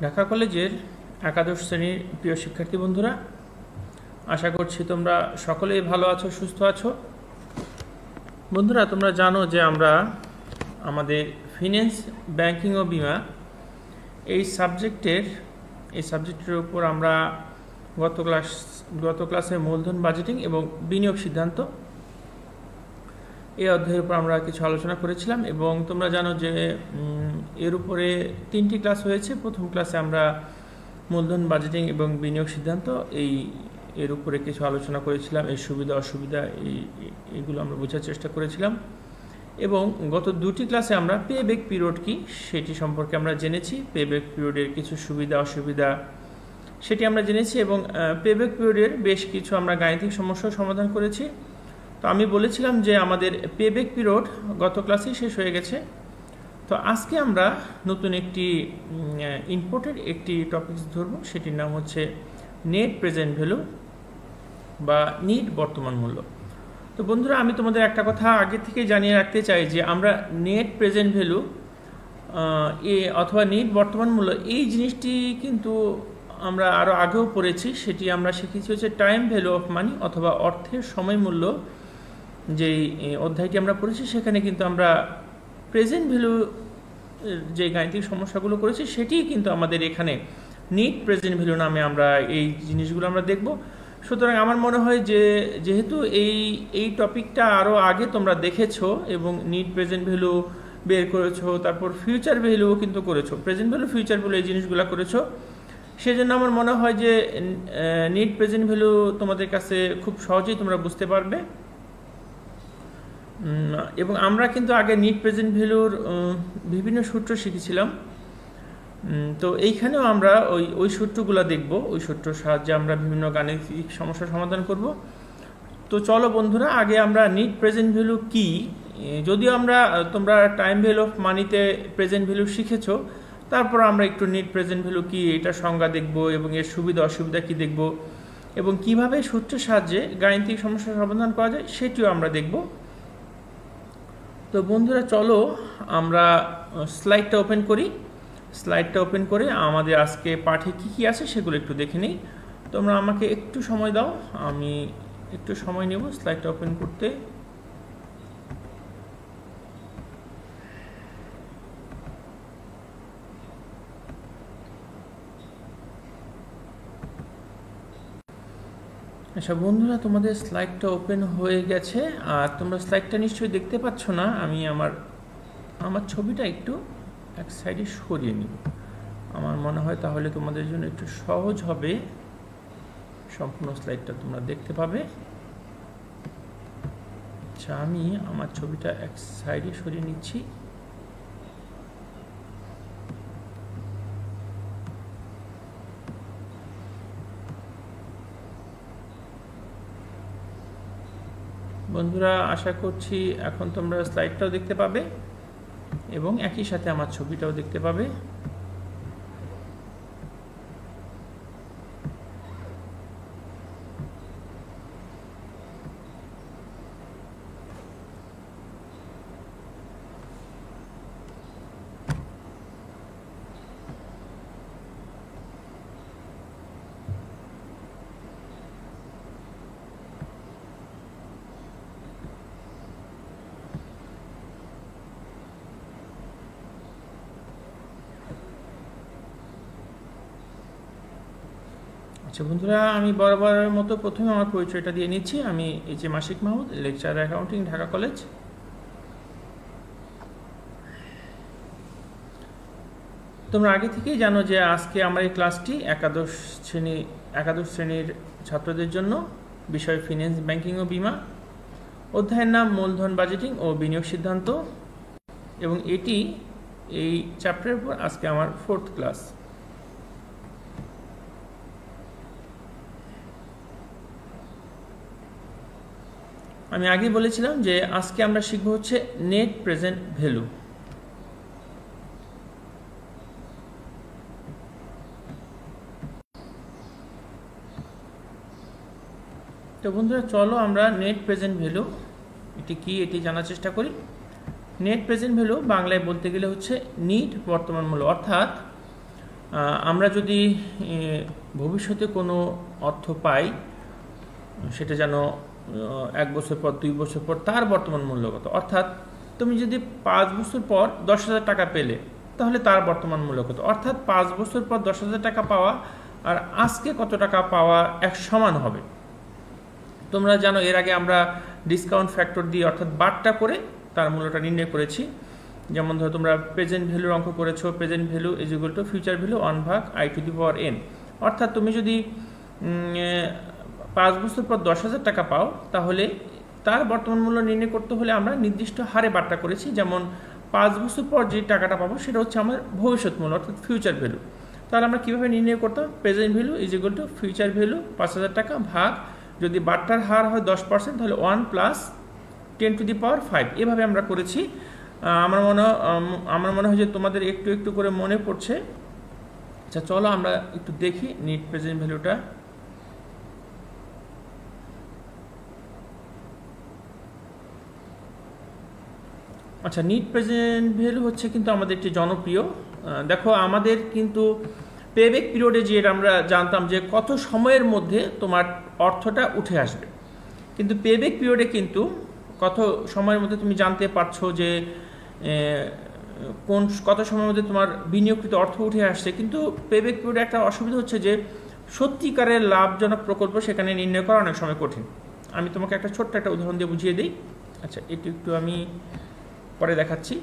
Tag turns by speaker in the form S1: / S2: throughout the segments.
S1: ঢাকা কলেজের একাদশ শ্রেণীর প্রিয় শিক্ষার্থী বন্ধুরা, আশা করছি তোমরা সকলেই ভালো আছো, সুস্থ আছো। বন্ধুরা, তোমরা জানো যে আমরা আমাদের ফিন্যান্স, ব্যাংকিং ও বিমা এই সাবজেক্টের উপর আমরা গত ক্লাসে মূলধন বাজেটিং এবং বিনিয়োগ সিদ্ধান্ত এই অধ্যায়ের উপর আমরা কিছু আলোচনা করেছিলাম এবং তোমরা জানো যে এর উপরে 3টি ক্লাস হয়েছে। প্রথম ক্লাসে আমরা মূলধন বাজেটিং এবং বিনিয়োগ সিদ্ধান্ত এর উপরে কিছু আলোচনা করেছিলাম, এর সুবিধা অসুবিধা এইগুলো আমরা বোঝার চেষ্টা করেছিলাম এবং গত 2টি ক্লাসে আমরা পেব্যাক পিরিয়ড কি সেটি সম্পর্কে আমরা জেনেছি। পেব্যাক পিরিয়ডের কিছু সুবিধা অসুবিধা সেটি আমরা জেনেছি এবং পেব্যাক পিরিয়ডের বেশ কিছু আমরা গাণিতিক সমস্যার সমাধান করেছি। তো আমি বলেছিলাম যে আমাদের পেব্যাক পিরিয়ড গত ক্লাসেই শেষ হয়ে গেছে। তো আজকে আমরা নতুন একটি ইম্পর্টেন্ট একটি টপিকস ধরব, সেটির নাম হচ্ছে নেট প্রেজেন্ট ভ্যালু বা নিট বর্তমান মূল্য। তো বন্ধুরা, আমি তোমাদের একটা কথা আগে থেকে জানিয়ে রাখতে চাই যে আমরা নেট প্রেজেন্ট ভ্যালু অথবা নিট বর্তমান মূল্য এই জিনিসটি কিন্তু আমরা আরও আগেও পড়েছি। সেটি আমরা শিখেছি হচ্ছে টাইম ভ্যালু অফ মানি অথবা অর্থের সময় মূল্য। যেই অধ্যায়টি আমরা পড়েছি সেখানে কিন্তু আমরা প্রেজেন্ট ভ্যালু যে গাণিতিক সমস্যাগুলো করেছি সেটি কিন্তু আমাদের এখানে নিট প্রেজেন্ট ভ্যালু নামে আমরা এই জিনিসগুলো আমরা দেখব। সুতরাং আমার মনে হয় যে যেহেতু এই টপিকটা আরও আগে তোমরা দেখেছো এবং নিট প্রেজেন্ট ভ্যালু বের করেছো, তারপর ফিউচার ভ্যালুও কিন্তু করেছো, প্রেজেন্ট ভ্যালু ফিউচার ভ্যালু এই জিনিসগুলো করেছো, সেজন্য আমার মনে হয় যে নিট প্রেজেন্ট ভ্যালু তোমাদের কাছে খুব সহজেই তোমরা বুঝতে পারবে। এবং আমরা কিন্তু আগে নিট প্রেজেন্ট ভ্যালুর বিভিন্ন সূত্র শিখেছিলাম। তো এইখানেও আমরা ওই সূত্রগুলো দেখব, ওই সূত্রের সাহায্যে আমরা বিভিন্ন গাণিতিক সমস্যার সমাধান করব। তো চলো বন্ধুরা, আগে আমরা নিট প্রেজেন্ট ভ্যালু কি, যদিও তোমরা টাইম ভ্যালু অফ মানিতে প্রেজেন্ট ভ্যালু শিখেছো, তারপর আমরা একটু নিট প্রেজেন্ট ভ্যালু কি এটা সংজ্ঞা দেখব এবং এর সুবিধা অসুবিধা কি দেখব এবং কিভাবে সূত্রের সাহায্যে গাণিতিক সমস্যার সমাধান করা যায় সেটিও আমরা দেখব। তো বন্ধুরা, চলো আমরা স্লাইডটা ওপেন করি। স্লাইডটা ওপেন করে আমাদের আজকে পাঠে কি কি আছে সেগুলো একটু দেখে নিই। তোমরা আমাকে একটু সময় দাও, আমি একটু সময় নেব স্লাইডটা ওপেন করতে। আচ্ছা বন্ধুরা, তোমাদের স্লাইডটা ওপেন হয়ে গেছে আর তোমরা স্লাইডটা নিশ্চয়ই দেখতে পাচ্ছ না। আমি আমার ছবিটা একটু এক সাইডে সরিয়ে নিব, আমার মনে হয় তাহলে তোমাদের জন্য একটু সহজ হবে, সম্পূর্ণ স্লাইডটা তোমরা দেখতে পাবে। আচ্ছা, আমি আমার ছবিটা এক সাইডে সরিয়ে নিচ্ছি। বন্ধুরা, আশা করছি এখন তোমরা স্লাইডটাও দেখতে পাবে এবং একই সাথে আমার ছবিটাও দেখতে পাবে। আচ্ছা বন্ধুরা, আমি বরাবরের মতো প্রথমে আমার পরিচয়টা দিয়ে নিচ্ছি। আমি H M. Ashiq Mahmud, lecturer accounting, Dhaka college. তোমরা আগে থেকেই জানো যে আজকে আমার এই ক্লাসটি একাদশ শ্রেণীর ছাত্রদের জন্য, বিষয় ফিন্যান্স, ব্যাংকিং ও বিমা, অধ্যায়ের নাম মূলধন বাজেটিং ও বিনিয়োগ সিদ্ধান্ত এবং এই চ্যাপ্টারের উপর আজকে আমার 4th ক্লাস। আমি আগেই বলেছিলাম যে আজকে আমরা শিখব হচ্ছে নেট প্রেজেন্ট ভ্যালু। তো বন্ধুরা, চলো আমরা নেট প্রেজেন্ট ভ্যালু এটি কি এটি জানার চেষ্টা করি। নেট প্রেজেন্ট ভ্যালু বাংলায় বলতে গেলে হচ্ছে নিট বর্তমান মূল্য, অর্থাৎ আমরা যদি ভবিষ্যতে কোনো অর্থ পাই, সেটা যেন 1 বছর পর 2 বছর পর তার বর্তমান মূল্য কত। অর্থাৎ তুমি যদি 5 বছর পর 10,000 টাকা পেলে, তাহলে তার বর্তমান মূল্য কত। অর্থাৎ 5 বছর পর 10,000 টাকা পাওয়া আর আজকে কত টাকা পাওয়া এক সমান হবে। তোমরা জানো এর আগে আমরা ডিসকাউন্ট ফ্যাক্টর দিয়ে অর্থাৎ বারটা করে তার মূল্যটা নির্ণয় করেছি। যেমন ধরো তোমরা প্রেজেন্ট ভ্যালুর অঙ্ক করেছো, present value is equal to future value 1/i⁴n। অর্থাৎ তুমি যদি 5 বছর পর 10,000 টাকা পাও, তাহলে তার বর্তমান মূল্য নির্ণয় করতে হলে আমরা নির্দিষ্ট হারে বারটা করেছি। যেমন 5 বছর পর যে টাকাটা পাবো সেটা হচ্ছে আমার ভবিষ্যৎ মূল্য অর্থাৎ ফিউচার ভ্যালু। তাহলে আমরা কীভাবে নির্ণয় করতাম, present value is equal to future value 5,000 টাকা ভাগ, যদি বারটার হার হয় 10% তাহলে 1 + 10⁵ এভাবে আমরা করেছি। আমার মনে হয় যে তোমাদের একটু একটু করে মনে পড়ছে। আচ্ছা চলো আমরা একটু দেখি নিট প্রেজেন্ট ভ্যালুটা। আচ্ছা, নিট প্রেজেন্ট ভ্যালু হচ্ছে কিন্তু আমাদের একটি জনপ্রিয়। দেখো আমাদের কিন্তু পেব্যাক পিরিয়ডে যে আমরা জানতাম যে কত সময়ের মধ্যে তোমার অর্থটা উঠে আসবে, কিন্তু পেব্যাক পিরিয়ডে কিন্তু কত সময়ের মধ্যে তুমি জানতে পারছো যে কত সময়ের মধ্যে তোমার বিনিয়োগকৃত অর্থ উঠে আসছে। কিন্তু পেব্যাক পিরিয়ডে একটা অসুবিধা হচ্ছে যে সত্যিকারের লাভজনক প্রকল্প সেখানে নির্ণয় করা অনেক সময় কঠিন। আমি তোমাকে একটা ছোট্ট একটা উদাহরণ দিয়ে বুঝিয়ে দিই। আচ্ছা একটু আমি পরে দেখাচ্ছি,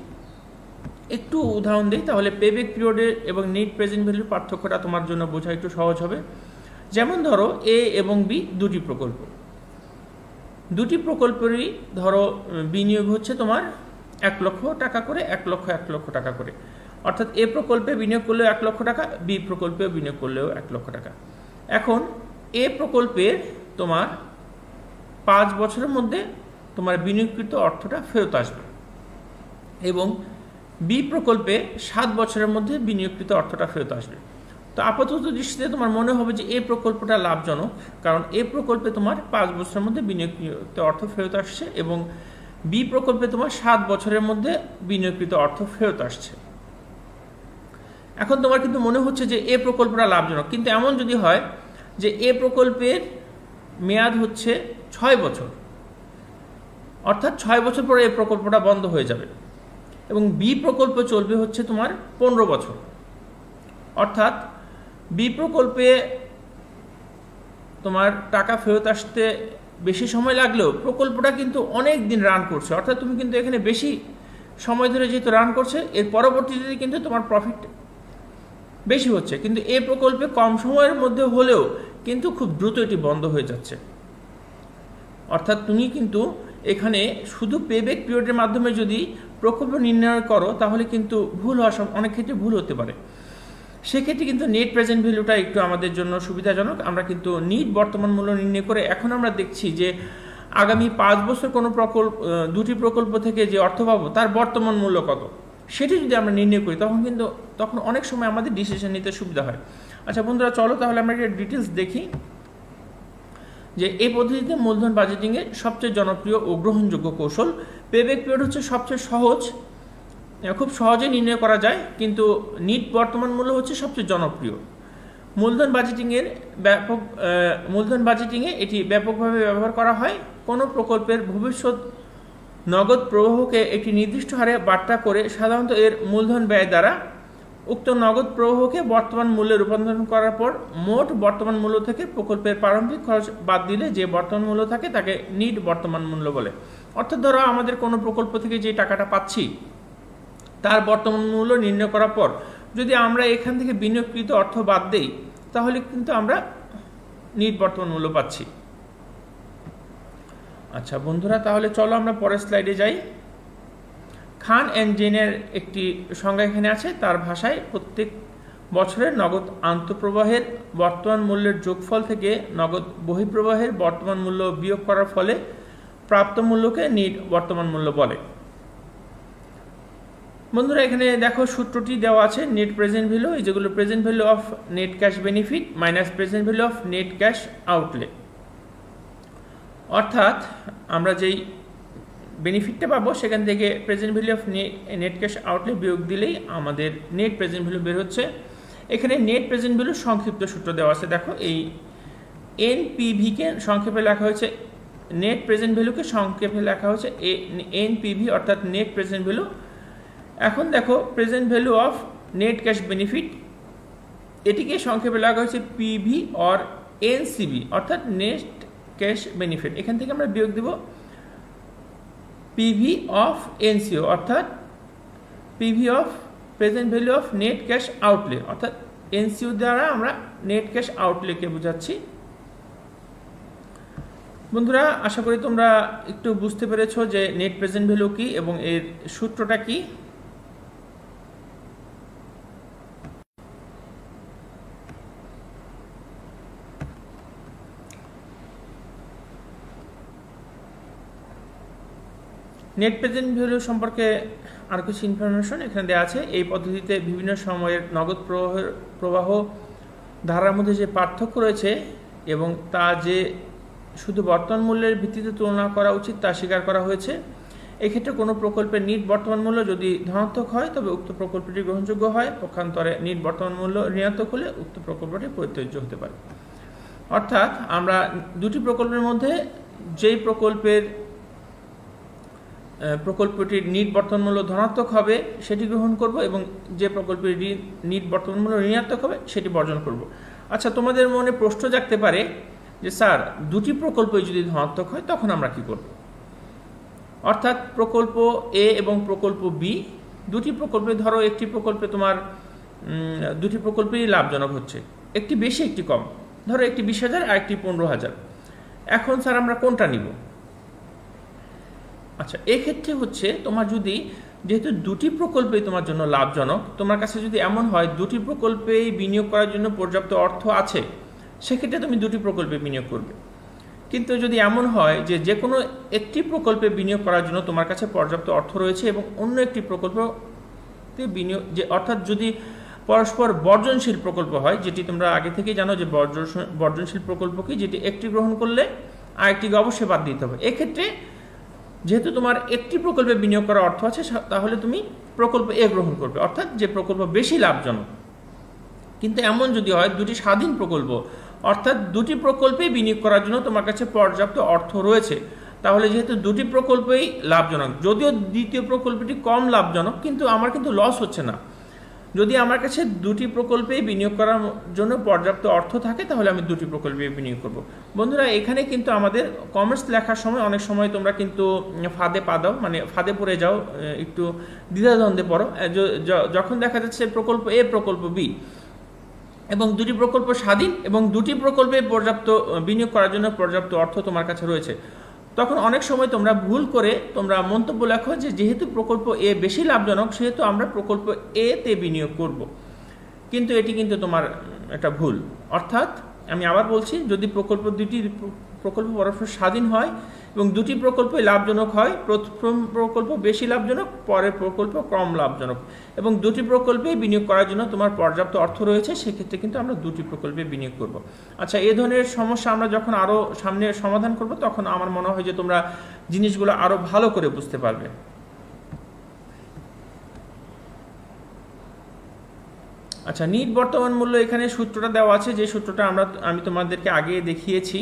S1: একটু উদাহরণ দিই, তাহলে পেব্যাক পিরিয়ডে এবং নিট প্রেজেন্ট ভ্যালুর পার্থক্যটা তোমার জন্য বোঝা একটু সহজ হবে। যেমন ধরো এ এবং বি দুটি প্রকল্প, দুটি প্রকল্পেরই ধরো বিনিয়োগ হচ্ছে তোমার 1 লক্ষ টাকা করে, 1 লক্ষ টাকা করে। অর্থাৎ এ প্রকল্পে বিনিয়োগ করলেও 1 লক্ষ টাকা, বি প্রকল্পে বিনিয়োগ করলেও 1 লক্ষ টাকা। এখন এ প্রকল্পের তোমার 5 বছরের মধ্যে তোমার বিনিয়োগকৃত অর্থটা ফেরত আসবে এবং বি প্রকল্পে 7 বছরের মধ্যে বিনিয়োগকৃত অর্থটা ফেরত আসবে। তো আপাতত দৃষ্টিতে তোমার মনে হবে যে এ প্রকল্পটা লাভজনক, কারণ এ প্রকল্পে তোমার 5 বছরের মধ্যে বিনিয়োগকৃত অর্থ ফেরত আসছে এবং বি প্রকল্পে তোমার 7 বছরের মধ্যে বিনিয়োগকৃত অর্থ ফেরত আসছে। এখন তোমার কিন্তু মনে হচ্ছে যে এ প্রকল্পটা লাভজনক, কিন্তু এমন যদি হয় যে এ প্রকল্পের মেয়াদ হচ্ছে 6 বছর, অর্থাৎ 6 বছর পরে এই প্রকল্পটা বন্ধ হয়ে যাবে এবং বি প্রকল্প চলবে হচ্ছে তোমার 15 বছর। অর্থাৎ বি প্রকল্পে তোমার টাকা ফেরত আসতে বেশি সময় লাগলেও প্রকল্পটা কিন্তু অনেক দিন রান করছে, অর্থাৎ তুমি কিন্তু এখানে বেশি সময় ধরে যেহেতু রান করছে এর পরবর্তীতে কিন্তু তোমার প্রফিট বেশি হচ্ছে। কিন্তু এই প্রকল্পে কম সময়ের মধ্যে হলেও কিন্তু খুব দ্রুত এটি বন্ধ হয়ে যাচ্ছে। অর্থাৎ তুমি কিন্তু এখানে শুধু পেব্যাক পিরিয়ডের মাধ্যমে যদি প্রকল্প নির্ণয় করো তাহলে কিন্তু ভুল হওয়া অনেক ক্ষেত্রে ভুল হতে পারে। সেক্ষেত্রে কিন্তু নেট প্রেজেন্ট ভ্যালুটা একটু আমাদের জন্য সুবিধাজনক। আমরা কিন্তু নিট বর্তমান মূল্য নির্ণয় করে এখন আমরা দেখছি যে আগামী 5 বছর কোনো দুটি প্রকল্প থেকে যে অর্থ পাবো তার বর্তমান মূল্য কত সেটি যদি আমরা নির্ণয় করি তখন অনেক সময় আমাদের ডিসিশন নিতে সুবিধা হয়। আচ্ছা বন্ধুরা চলো তাহলে আমরা একটা ডিটেলস দেখি যে এই পদ্ধতিতে মূলধন বাজেটিংয়ের সবচেয়ে জনপ্রিয় ও গ্রহণযোগ্য কৌশল। পেব্যাক পিরিয়ড হচ্ছে সবচেয়ে সহজ, খুব সহজে নির্ণয় করা যায়, কিন্তু নিট বর্তমান মূল্য হচ্ছে সবচেয়ে জনপ্রিয়। মূলধন বাজেটিংয়ে এটি ব্যাপকভাবে ব্যবহার করা হয়। কোনো প্রকল্পের ভবিষ্যৎ নগদ প্রবাহকে একটি নির্দিষ্ট হারে বার্তা করে সাধারণত এর মূলধন ব্যয় দ্বারা উক্ত নগদ প্রবাহকে বর্তমান মূল্যে রূপান্তরণ করার পর মোট বর্তমান মূল্য থেকে প্রকল্পের প্রারম্ভিক খরচ বাদ দিলে যে বর্তমান মূল্য থাকে তাকে নিট বর্তমান মূল্য বলে। অর্থাৎ ধরো আমাদের কোনো প্রকল্প থেকে যে টাকাটা পাচ্ছি তার বর্তমান মূল্য নির্ণয় করার পর যদি আমরা এখান থেকে বিনিয়োগকৃত অর্থ বাদ দেই তাহলে কিন্তু আমরা নিট বর্তমান মূল্য পাচ্ছি। আচ্ছা বন্ধুরা তাহলে চলো আমরা পরের স্লাইডে যাই। খান অ্যান্ড জেনের একটি সংজ্ঞা এখানে আছে, তার ভাষায় প্রত্যেক বছরের নগদ আন্তঃপ্রবাহের বর্তমান মূল্যের যোগফল থেকে নগদ বহিঃপ্রবাহের বর্তমান মূল্য বিয়োগ করার ফলে প্রাপ্ত মূল্যকে নিট বর্তমান মূল্য বলে। বন্ধুরা এখানে দেখো সূত্রটি দেওয়া আছে, নেট প্রেজেন্ট ভ্যালু যেগুলো present value of net cash benefit minus present value of net cash outlay. অর্থাৎ আমরা যেই বেনিফিটটা পাবো সেখান থেকে present value of net cash outlay বিয়োগ দিলেই আমাদের নেট প্রেজেন্ট ভ্যালু বের হচ্ছে। এখানে নেট প্রেজেন্ট ভ্যালু সংক্ষিপ্ত সূত্র দেওয়া আছে। দেখো এই এনপিভিকে সংক্ষেপে লেখা হয়েছে, নেট প্রেজেন্ট ভ্যালুকে সংক্ষেপে লেখা হয়েছে এনপিভি অর্থাৎ নেট প্রেজেন্ট ভ্যালু। এখন দেখো present value of net cash benefit, এটিকে সংক্ষেপে লেখা হয়েছে পিভি অর এনসিবি অর্থাৎ নেট ক্যাশ বেনিফিট। এখান থেকে আমরা বিয়োগ দেব পিভি অফ এনসিও অর্থাৎ PV of present value of net cash outlay অর্থাৎ এনসিও দ্বারা আমরা নেট ক্যাশ আউটলেকে বোঝাচ্ছি। বন্ধুরা আশা করি তোমরা একটু বুঝতে পেরেছো যে নেট প্রেজেন্ট ভ্যালু কি এবং এর সূত্রটা কি। নেট প্রেজেন্ট ভ্যালু সম্পর্কে আর কিছু ইনফরমেশন এখানে দেওয়া আছে। এই পদ্ধতিতে বিভিন্ন সময়ের নগদ প্রবাহ ধারার মধ্যে যে পার্থক্য রয়েছে এবং তা যে শুধু বর্তমান মূল্যের ভিত্তিতে তুলনা করা উচিত তা স্বীকার করা হয়েছে। এক্ষেত্রে কোনো প্রকল্পের নিট বর্তমান মূল্য যদি ধনাত্মক হয় তবে উক্ত প্রকল্পটি গ্রহণযোগ্য হয়, পক্ষান্তরে নিট বর্তমান মূল্য ঋণাত্মক হলে উক্ত প্রকল্পটি পরিত্যাজ্য হতে পারে। অর্থাৎ আমরা দুটি প্রকল্পের মধ্যে যেই প্রকল্পটির নিট বর্তমান মূল্য ধনাত্মক হবে সেটি গ্রহণ করব এবং যে প্রকল্পের নিট বর্তমান মূল্য ঋণাত্মক হবে সেটি বর্জন করব। আচ্ছা, তোমাদের মনে প্রশ্ন জাগতে পারে যে স্যার দুটি প্রকল্পই যদি ধনাত্মক হয় তখন আমরা কি করব? অর্থাৎ প্রকল্প এ এবং প্রকল্প বি, দুটি প্রকল্পে ধরো একটি প্রকল্পে তোমার দুটি প্রকল্পেই লাভজনক হচ্ছে, একটি বেশি একটি কম, ধরো একটি 20,000 আর একটি 15,000। এখন স্যার আমরা কোনটা নিব? আচ্ছা, এক্ষেত্রে হচ্ছে তোমার যদি যেহেতু দুটি প্রকল্পেই তোমার জন্য লাভজনক, তোমার কাছে যদি এমন হয় দুটি প্রকল্পেই বিনিয়োগ করার জন্য পর্যাপ্ত অর্থ আছে, সেক্ষেত্রে তুমি দুটি প্রকল্পে বিনিয়োগ করবে। কিন্তু যদি এমন হয় যে যে কোনো একটি প্রকল্পে বিনিয়োগ করার জন্য তোমার কাছে পর্যাপ্ত অর্থ রয়েছে এবং অন্য একটি প্রকল্পতে বিনিয়োগ অর্থাৎ যদি পরস্পর বর্জনশীল প্রকল্প হয়, যেটি তোমরা আগে থেকেই জানো যে বর্জনশীল প্রকল্প কি, যেটি একটি গ্রহণ করলে আরেকটিকে অবশ্যই বাদ দিতে হবে। এক্ষেত্রে যেহেতু তোমার একটি প্রকল্পে বিনিয়োগ করার অর্থ আছে, তাহলে তুমি প্রকল্প এ গ্রহণ করবে, অর্থাৎ যে প্রকল্প বেশি লাভজনক। কিন্তু এমন যদি হয় দুটি স্বাধীন প্রকল্প, অর্থাৎ দুটি প্রকল্পেই বিনিয়োগ করার জন্য তোমার কাছে পর্যাপ্ত অর্থ রয়েছে, তাহলে যেহেতু দুটি প্রকল্পই লাভজনক, যদিও দ্বিতীয় প্রকল্পটি কম লাভজনক কিন্তু আমার কিন্তু লস হচ্ছে না, যদি আমার কাছে দুটি প্রকল্পেই বিনিয়োগ করার জন্য পর্যাপ্ত অর্থ থাকে তাহলে আমি দুটি প্রকল্পে বিনিয়োগ করব। বন্ধুরা এখানে কিন্তু আমাদের কমার্স লেখার সময় অনেক সময় তোমরা কিন্তু ফাঁদে পা দাও, মানে ফাঁদে পড়ে যাও, একটু দ্বিধাদ্বন্দ্বে পড়ো। যখন দেখা যাচ্ছে প্রকল্প এ প্রকল্প বি এবং দুটি প্রকল্প স্বাধীন এবং দুটি প্রকল্পে পর্যাপ্ত বিনিয়োগ করার জন্য পর্যাপ্ত অর্থ তোমার কাছে রয়েছে, তখন অনেক সময় তোমরা ভুল করে তোমরা মন্তব্য লেখো যে যেহেতু প্রকল্প এ বেশি লাভজনক সেহেতু আমরা প্রকল্প এ তে বিনিয়োগ করব। কিন্তু এটি কিন্তু তোমার একটা ভুল। অর্থাৎ আমি আবার বলছি, যদি দুটি প্রকল্প পরস্পর স্বাধীন হয় এবং দুটি প্রকল্পই লাভজনক হয়, প্রথম প্রকল্প বেশি লাভজনক, পরের প্রকল্প কম লাভজনক, এবং দুটি প্রকল্পেই বিনিয়োগ করার জন্য তোমার পর্যাপ্ত অর্থ রয়েছে, সেক্ষেত্রে কিন্তু আমরা দুটি প্রকল্পে বিনিয়োগ করব। আচ্ছা, এই ধরনের সমস্যা আমরা যখন আরও সামনে সমাধান করব তখন আমার মনে হয় যে তোমরা জিনিসগুলো আরও ভালো করে বুঝতে পারবে। আচ্ছা, নিট বর্তমান মূল্য এখানে সূত্রটা দেওয়া আছে, যে সূত্রটা আমি তোমাদেরকে আগে দেখিয়েছি।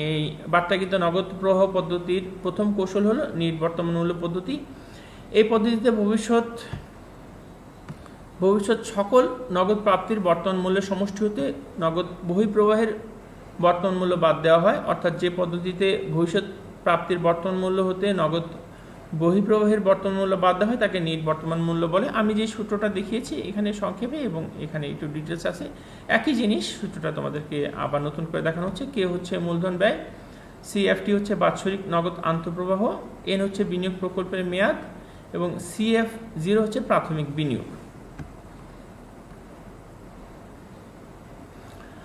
S1: এই বার্তা কিন্তু নগদ প্রবাহ পদ্ধতির প্রথম কৌশল হলো নিট বর্তমান মূল্য পদ্ধতি। এই পদ্ধতিতে ভবিষ্যৎ সকল নগদ প্রাপ্তির বর্তমান মূল্যের সমষ্টি হতে নগদ বহিঃপ্রবাহের বর্তমান মূল্য বাদ দেওয়া হয়। অর্থাৎ যে পদ্ধতিতে ভবিষ্যৎ প্রাপ্তির বর্তমান মূল্য হতে নগদ বহিঃপ্রবাহের বর্তমান মূল্য বাদ দেওয়া হয় তাকে নিট বর্তমান মূল্য বলে। আমি যে সূত্রটা দেখিয়েছি এখানে সংক্ষেপে এবং এখানে একটু ডিটেলস আছে, একই জিনিস, সূত্রটা তোমাদেরকে আবার নতুন করে দেখানো হচ্ছে। কে হচ্ছে মূলধন ব্যয়, সিএফটি হচ্ছে বাৎসরিক নগদ আন্তঃপ্রবাহ, এন হচ্ছে বিনিয়োগ প্রকল্পের মেয়াদ এবং CF0 হচ্ছে প্রাথমিক বিনিয়োগ।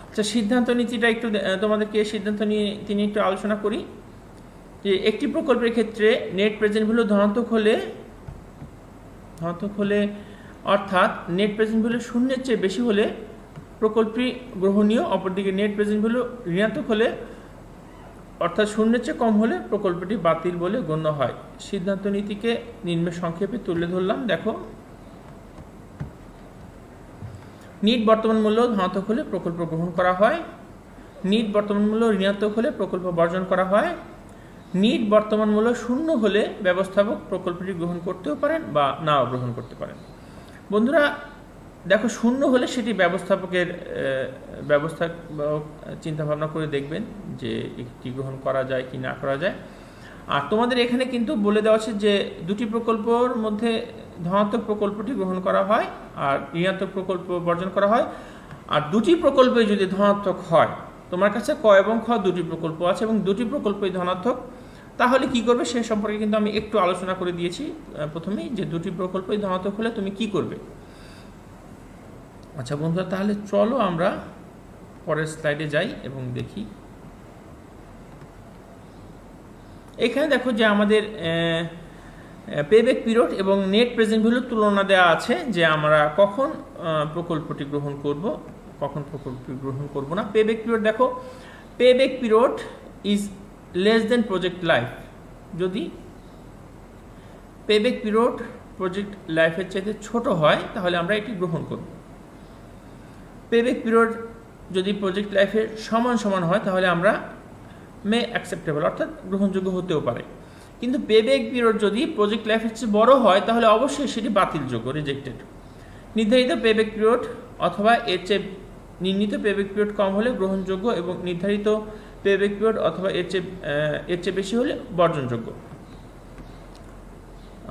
S1: আচ্ছা, সিদ্ধান্ত নীতিটা একটু তোমাদেরকে সিদ্ধান্ত নিয়ে একটু আলোচনা করি। যে একটি প্রকল্পের ক্ষেত্রে নেট প্রেজেন্ট ভ্যালু ধনাত্মক হলে অর্থাৎ নেট প্রেজেন্ট ভ্যালু শূন্যের চেয়ে বেশি হলে প্রকল্পটি গ্রহণীয়, অপরদিকে নেট প্রেজেন্ট ভ্যালু ঋণাত্মক হলে অর্থাৎ শূন্যের চেয়ে কম হলে প্রকল্পটি বাতিল বলে গণ্য হয়। সিদ্ধান্ত নীতিকে নিম্নে সংক্ষেপে তুলে ধরলাম। দেখো, নিট বর্তমান মূল্য ধনাত্মক হলে প্রকল্প গ্রহণ করা হয়, নিট বর্তমান মূল্য ঋণাত্মক হলে প্রকল্প বর্জন করা হয়, নিট বর্তমান মূল্য শূন্য হলে ব্যবস্থাপক প্রকল্পটি গ্রহণ করতেও পারেন বা নাও গ্রহণ করতে পারেন। বন্ধুরা দেখো, শূন্য হলে সেটি ব্যবস্থাপকের চিন্তা ভাবনা করে দেখবেন যে কি গ্রহণ করা যায় কি না করা যায়। আর তোমাদের এখানে কিন্তু বলে দেওয়া আছে যে দুটি প্রকল্পর মধ্যে ধনাত্মক প্রকল্পটি গ্রহণ করা হয় আর ঋণাত্মক প্রকল্প বর্জন করা হয়। আর দুটি প্রকল্পে যদি ধনাত্মক হয়, তোমার কাছে ক এবং খ দুটি প্রকল্প আছে এবং দুটি প্রকল্পই ধনাত্মক, তাহলে কি করবে সে সম্পর্কে কিন্তু আমি একটু আলোচনা করে দিয়েছি প্রথমেই, যে দুটি প্রকল্পই ধনাত্মক হলে তুমি কি করবে। আচ্ছা বন্ধুরা, তাহলে চলো আমরা পরের স্লাইডে যাই এবং দেখি। এখানে দেখো যে আমাদের পেব্যাক পিরিয়ড এবং নেট প্রেজেন্ট ভ্যালুর তুলনা দেওয়া আছে, যে আমরা কখন প্রকল্পটি গ্রহণ করব, কখন প্রকল্পটি গ্রহণ করব না। পেব্যাক পিরিয়ড দেখো, payback period is less than project life. যদি পেব্যাক পিরিয়ড প্রজেক্ট লাইফের চাইতে ছোট হয় তাহলে আমরা এটি গ্রহণ করব। পেব্যাক পিরিয়ড যদি প্রজেক্ট লাইফের সমান হয় তাহলে আমরা মে অ্যাকসেপ্টেবল অর্থাৎ গ্রহণযোগ্য হতেও পারে। কিন্তু পেব্যাক পিরিয়ড যদি প্রজেক্ট লাইফের চেয়ে বড় হয় তাহলে অবশ্যই সেটি বাতিলযোগ্য, রিজেক্টেড। নির্ধারিত পেব্যাক পিরিয়ড অথবা এর চেয়ে নির্ণীত পেব্যাক পিরিয়ড কম হলে গ্রহণযোগ্য এবং নির্ধারিত পেব্যাক পিরিয়ড অথবা এর চেয়ে বেশি হলে বর্জনযোগ্য।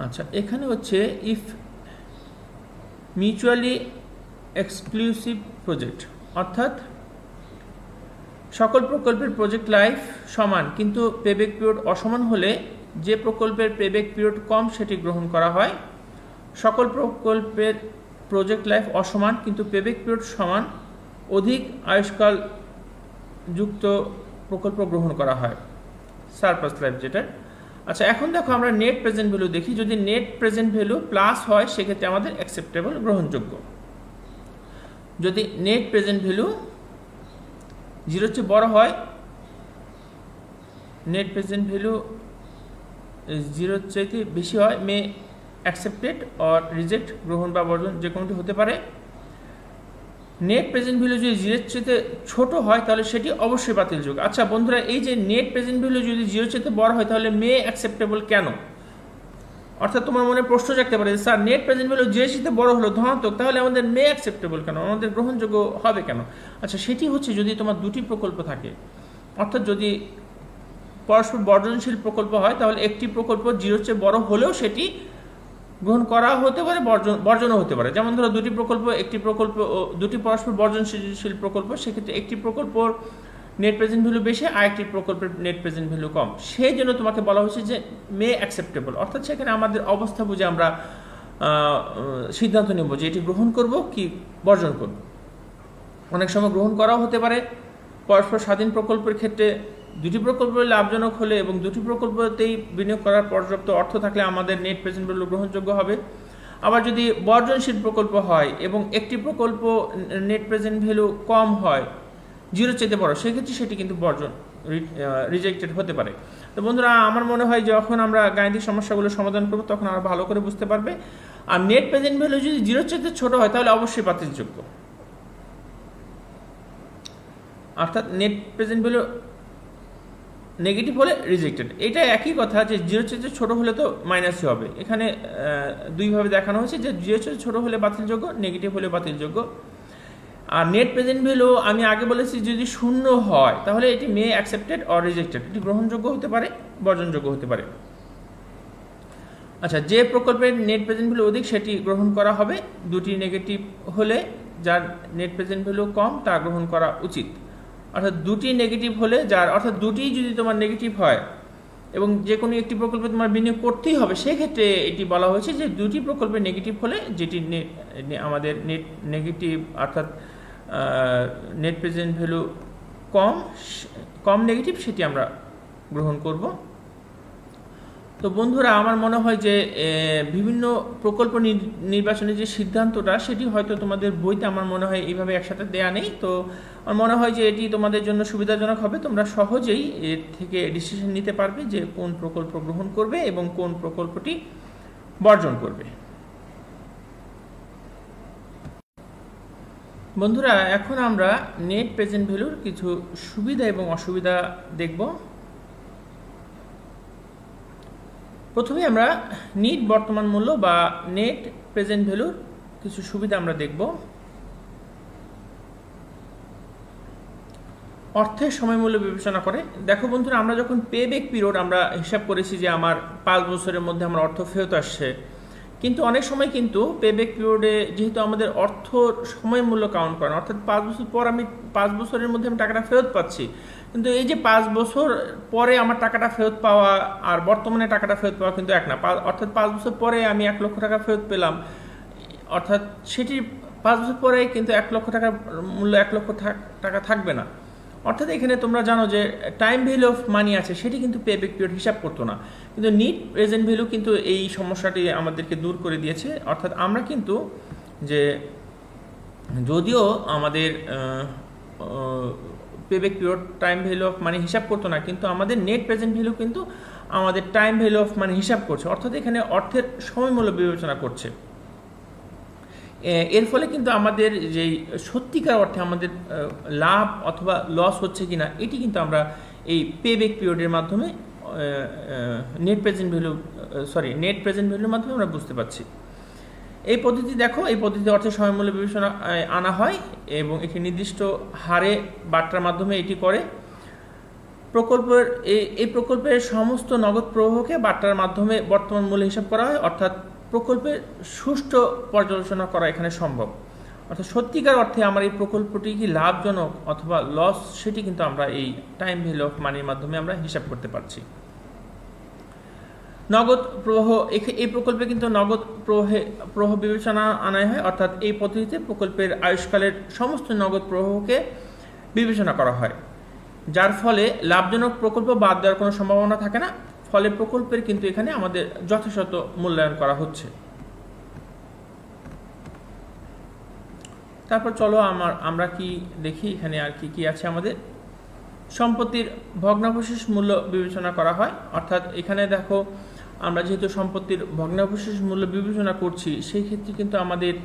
S1: আচ্ছা, এখানে হচ্ছে ইফ মিউচুয়ালি এক্সক্লুসিভ প্রজেক্ট, অর্থাৎ সকল প্রকল্পের প্রজেক্ট লাইফ সমান কিন্তু পেব্যাক পিরিয়ড অসমান হলে যে প্রকল্পের পেব্যাক পিরিয়ড কম সেটি গ্রহণ করা হয়। সকল প্রকল্পের প্রজেক্ট লাইফ অসমান কিন্তু পেব্যাক পিরিয়ড সমান অধিক আয়ুষ্কাল যুক্ত প্রকল্প গ্রহণ করা হয়, সারপ্লাস লাইফ যেটা। আচ্ছা, এখন দেখো আমরা নেট প্রেজেন্ট ভ্যালু দেখি। যদি নেট প্রেজেন্ট ভ্যালু প্লাস হয় সেক্ষেত্রে আমাদের অ্যাকসেপ্টেবল, গ্রহণযোগ্য। যদি নেট প্রেজেন্ট ভ্যালু 0 চেয়ে বড় হয়, নেট প্রেজেন্ট ভ্যালু 0 চাইতে বেশি হয়, মে অ্যাকসেপ্টেড অর রিজেক্ট, গ্রহণ বা বর্জন যে কোনোটি হতে পারে। নেট প্রেজেন্ট ভ্যালু যদি 0 চাইতে ছোট হয় তাহলে সেটি অবশ্যই বাতিলযোগ্য। আচ্ছা বন্ধুরা, এই যে নেট প্রেজেন্ট ভ্যালু যদি 0 চাইতে বড় হয় তাহলে মে অ্যাকসেপ্টেবল কেন? অর্থাৎ তোমার মনে প্রশ্ন জাগতে পারে, স্যার নেট প্রেজেন্ট ভ্যালু 0 চাইতে বড় হলো ধনাত্মক, তাহলে আমাদের মে অ্যাকসেপ্টেবল কেন, আমাদের গ্রহণযোগ্য হবে কেন? আচ্ছা, সেটি হচ্ছে যদি তোমার দুটি প্রকল্প থাকে, অর্থাৎ যদি পরস্পর বর্জনশীল প্রকল্প হয় তাহলে একটি প্রকল্প 0 চেয়ে বড় হলেও সেটি গ্রহণ করা হতে পারে, বর্জনও হতে পারে। যেমন ধরো দুটি পরস্পর বর্জনশীল প্রকল্প, সেক্ষেত্রে একটি প্রকল্পর নেট প্রেজেন্ট ভ্যালু বেশি আর একটি প্রকল্পের নেট প্রেজেন্ট ভ্যালু কম, সেই জন্য তোমাকে বলা হয়েছে যে মে অ্যাকসেপ্টেবল। অর্থাৎ সেখানে আমাদের অবস্থা বুঝে আমরা সিদ্ধান্ত নেব যে এটি গ্রহণ করব কি বর্জন করব। অনেক সময় গ্রহণ করাও হতে পারে। পরস্পর স্বাধীন প্রকল্পের ক্ষেত্রে দুটি প্রকল্প লাভজনক হলে এবং দুটি প্রকল্পতেই বিনিয়োগ করার পর্যাপ্ত অর্থ থাকলে আমাদের নেট প্রেজেন্ট ভ্যালু গ্রহণযোগ্য হবে। আবার যদি বর্জনশীল প্রকল্প হয় এবং একটি প্রকল্প নেট প্রেজেন্ট ভ্যালু কম হয়, 0 চাইতে বড়, সেক্ষেত্রে সেটি কিন্তু বর্জন, রিজেক্টেড হতে পারে। তো বন্ধুরা, আমার মনে হয় যখন আমরা গাণিতিক সমস্যাগুলো সমাধান করব তখন আমরা ভালো করে বুঝতে পারবে। আর নেট প্রেজেন্ট ভ্যালু যদি 0 চাইতে ছোট হয় তাহলে অবশ্যই বাতিলযোগ্য, অর্থাৎ নেট প্রেজেন্ট ভ্যালু নেগেটিভ হলে রিজেক্টেড। এটা একই কথা যে 0 চেয়ে ছোট হলে তো মাইনাসই হবে। এখানে দুইভাবে দেখানো হয়েছে যে 0 চেয়ে ছোট হলে বাতিলযোগ্য, নেগেটিভ হলে বাতিলযোগ্য। আর নেট প্রেজেন্ট ভ্যালু আমি আগে বলেছি যদি 0 হয় তাহলে এটি মে অ্যাকসেপ্টেড অর রিজেক্টেড, এটি গ্রহণযোগ্য হতে পারে, বর্জনযোগ্য হতে পারে। আচ্ছা, যে প্রকল্পের নেট প্রেজেন্ট ভ্যালু অধিক সেটি গ্রহণ করা হবে। দুটি নেগেটিভ হলে যার নেট প্রেজেন্ট ভ্যালু কম তা গ্রহণ করা উচিত। অর্থাৎ দুটি নেগেটিভ হলে অর্থাৎ দুটি যদি তোমার নেগেটিভ হয় এবং যে কোনো একটি প্রকল্পে তোমার বিনিয়োগ করতেই হবে, সেক্ষেত্রে এটি বলা হয়েছে যে দুটি প্রকল্পে নেগেটিভ হলে যেটি আমাদের নেট নেগেটিভ অর্থাৎ নেট প্রেজেন্ট ভ্যালু কম নেগেটিভ সেটি আমরা গ্রহণ করব। তো বন্ধুরা, আমার মনে হয় যে বিভিন্ন প্রকল্প নির্বাচনের যে সিদ্ধান্তটা সেটি হয়তো তোমাদের বইতে আমার মনে হয় এইভাবে একসাথে দেয়া নেই। তো আমার মনে হয় যে এটি তোমাদের জন্য সুবিধাজনক হবে, তোমরা সহজেই এর থেকে ডিসিশন নিতে পারবে যে কোন প্রকল্প গ্রহণ করবে এবং কোন প্রকল্পটি বর্জন করবে। বন্ধুরা, এখন আমরা নেট প্রেজেন্ট ভ্যালুর কিছু সুবিধা এবং অসুবিধা দেখব। প্রথমে আমরা নিট বর্তমান মূল্য বা নেট প্রেজেন্ট ভ্যালুর কিছু সুবিধা আমরা দেখব। অর্থের সময় মূল্য বিবেচনা করে। দেখো বন্ধুরা, আমরা যখন পে ব্যাক পিরিয়ড আমরা হিসাব করেছি যে আমার 5 বছরের মধ্যে আমার অর্থ ফেরত আসছে, কিন্তু অনেক সময় কিন্তু পে ব্যাক পিরিয়ডে যেহেতু আমাদের অর্থ সময় মূল্য কাউন্ট করে না, অর্থাৎ 5 বছর পর আমি 5 বছরের মধ্যে আমি টাকাটা ফেরত পাচ্ছি, কিন্তু এই যে 5 বছর পরে আমার টাকাটা ফেরত পাওয়া আর বর্তমানে টাকাটা ফেরত পাওয়া কিন্তু এক না। অর্থাৎ 5 বছর পরে আমি 1 লক্ষ টাকা ফেরত পেলাম, অর্থাৎ সেটি 5 বছর পরে কিন্তু 1 লক্ষ টাকার মূল্য 1 লক্ষ টাকা থাকবে না। অর্থাৎ এখানে তোমরা জানো যে টাইম ভ্যালু অফ মানি আছে, সেটি কিন্তু পে ব্যাক পিরিয়ড হিসাব করতো না, কিন্তু নিট প্রেজেন্ট ভ্যালু কিন্তু এই সমস্যাটি আমাদেরকে দূর করে দিয়েছে। অর্থাৎ আমরা কিন্তু যে যদিও আমাদের pay back period time value of money হিসাব করতো না, কিন্তু আমাদের নেট প্রেজেন্ট ভ্যালু কিন্তু আমাদের টাইম ভ্যালু অফ মানি হিসাব করছে, অর্থাৎ এখানে অর্থের সময় মূল্য বিবেচনা করছে। এর ফলে কিন্তু আমাদের যেই সত্যিকার অর্থে আমাদের লাভ অথবা লস হচ্ছে কিনা এটি কিন্তু আমরা এই পে ব্যাক পিরিয়ডের মাধ্যমে নেট প্রেজেন্ট ভ্যালুর মাধ্যমে আমরা বুঝতে পারছি। এই পদ্ধতি দেখো, এই পদ্ধতি অর্থের সময় মূল্য বিবেচনা আনা হয় এবং একটি নির্দিষ্ট হারে বার্তার মাধ্যমে এটি করে। এই প্রকল্পের সমস্ত নগদ প্রবাহকে বার্তার মাধ্যমে বর্তমান মূল্য হিসাব করা হয়, অর্থাৎ প্রকল্পের সুষ্ঠু পর্যালোচনা করা এখানে সম্ভব। অর্থাৎ সত্যিকার অর্থে আমার এই প্রকল্পটি কি লাভজনক অথবা লস, সেটি কিন্তু আমরা এই টাইম ভ্যালু অফ মানির মাধ্যমে আমরা হিসাব করতে পারছি। নগদ প্রবাহ, এই প্রকল্পে কিন্তু নগদ প্রবাহ বিবেচনা আনা হয়, অর্থাৎ এই পদ্ধতিতে প্রকল্পের আয়ুষ্কালের সমস্ত নগদ প্রবাহকে বিবেচনা করা হয়, যার ফলে লাভজনক প্রকল্প বাদ দেওয়ার কোনো সম্ভাবনা থাকে না। ফলে প্রকল্পের কিন্তু এখানে আমাদের যথাযথ মূল্যায়ন করা হচ্ছে। তারপর চলো আমরা কি দেখি এখানে আর কি আছে। আমাদের সম্পত্তির ভগ্নাবশেষ মূল্য বিবেচনা করা হয়, অর্থাৎ এখানে দেখো আমরা যেহেতু সম্পত্তির ভগ্নাবশেষ মূল্য বিবেচনা করছি, সেই ক্ষেত্রে কিন্তু আমাদের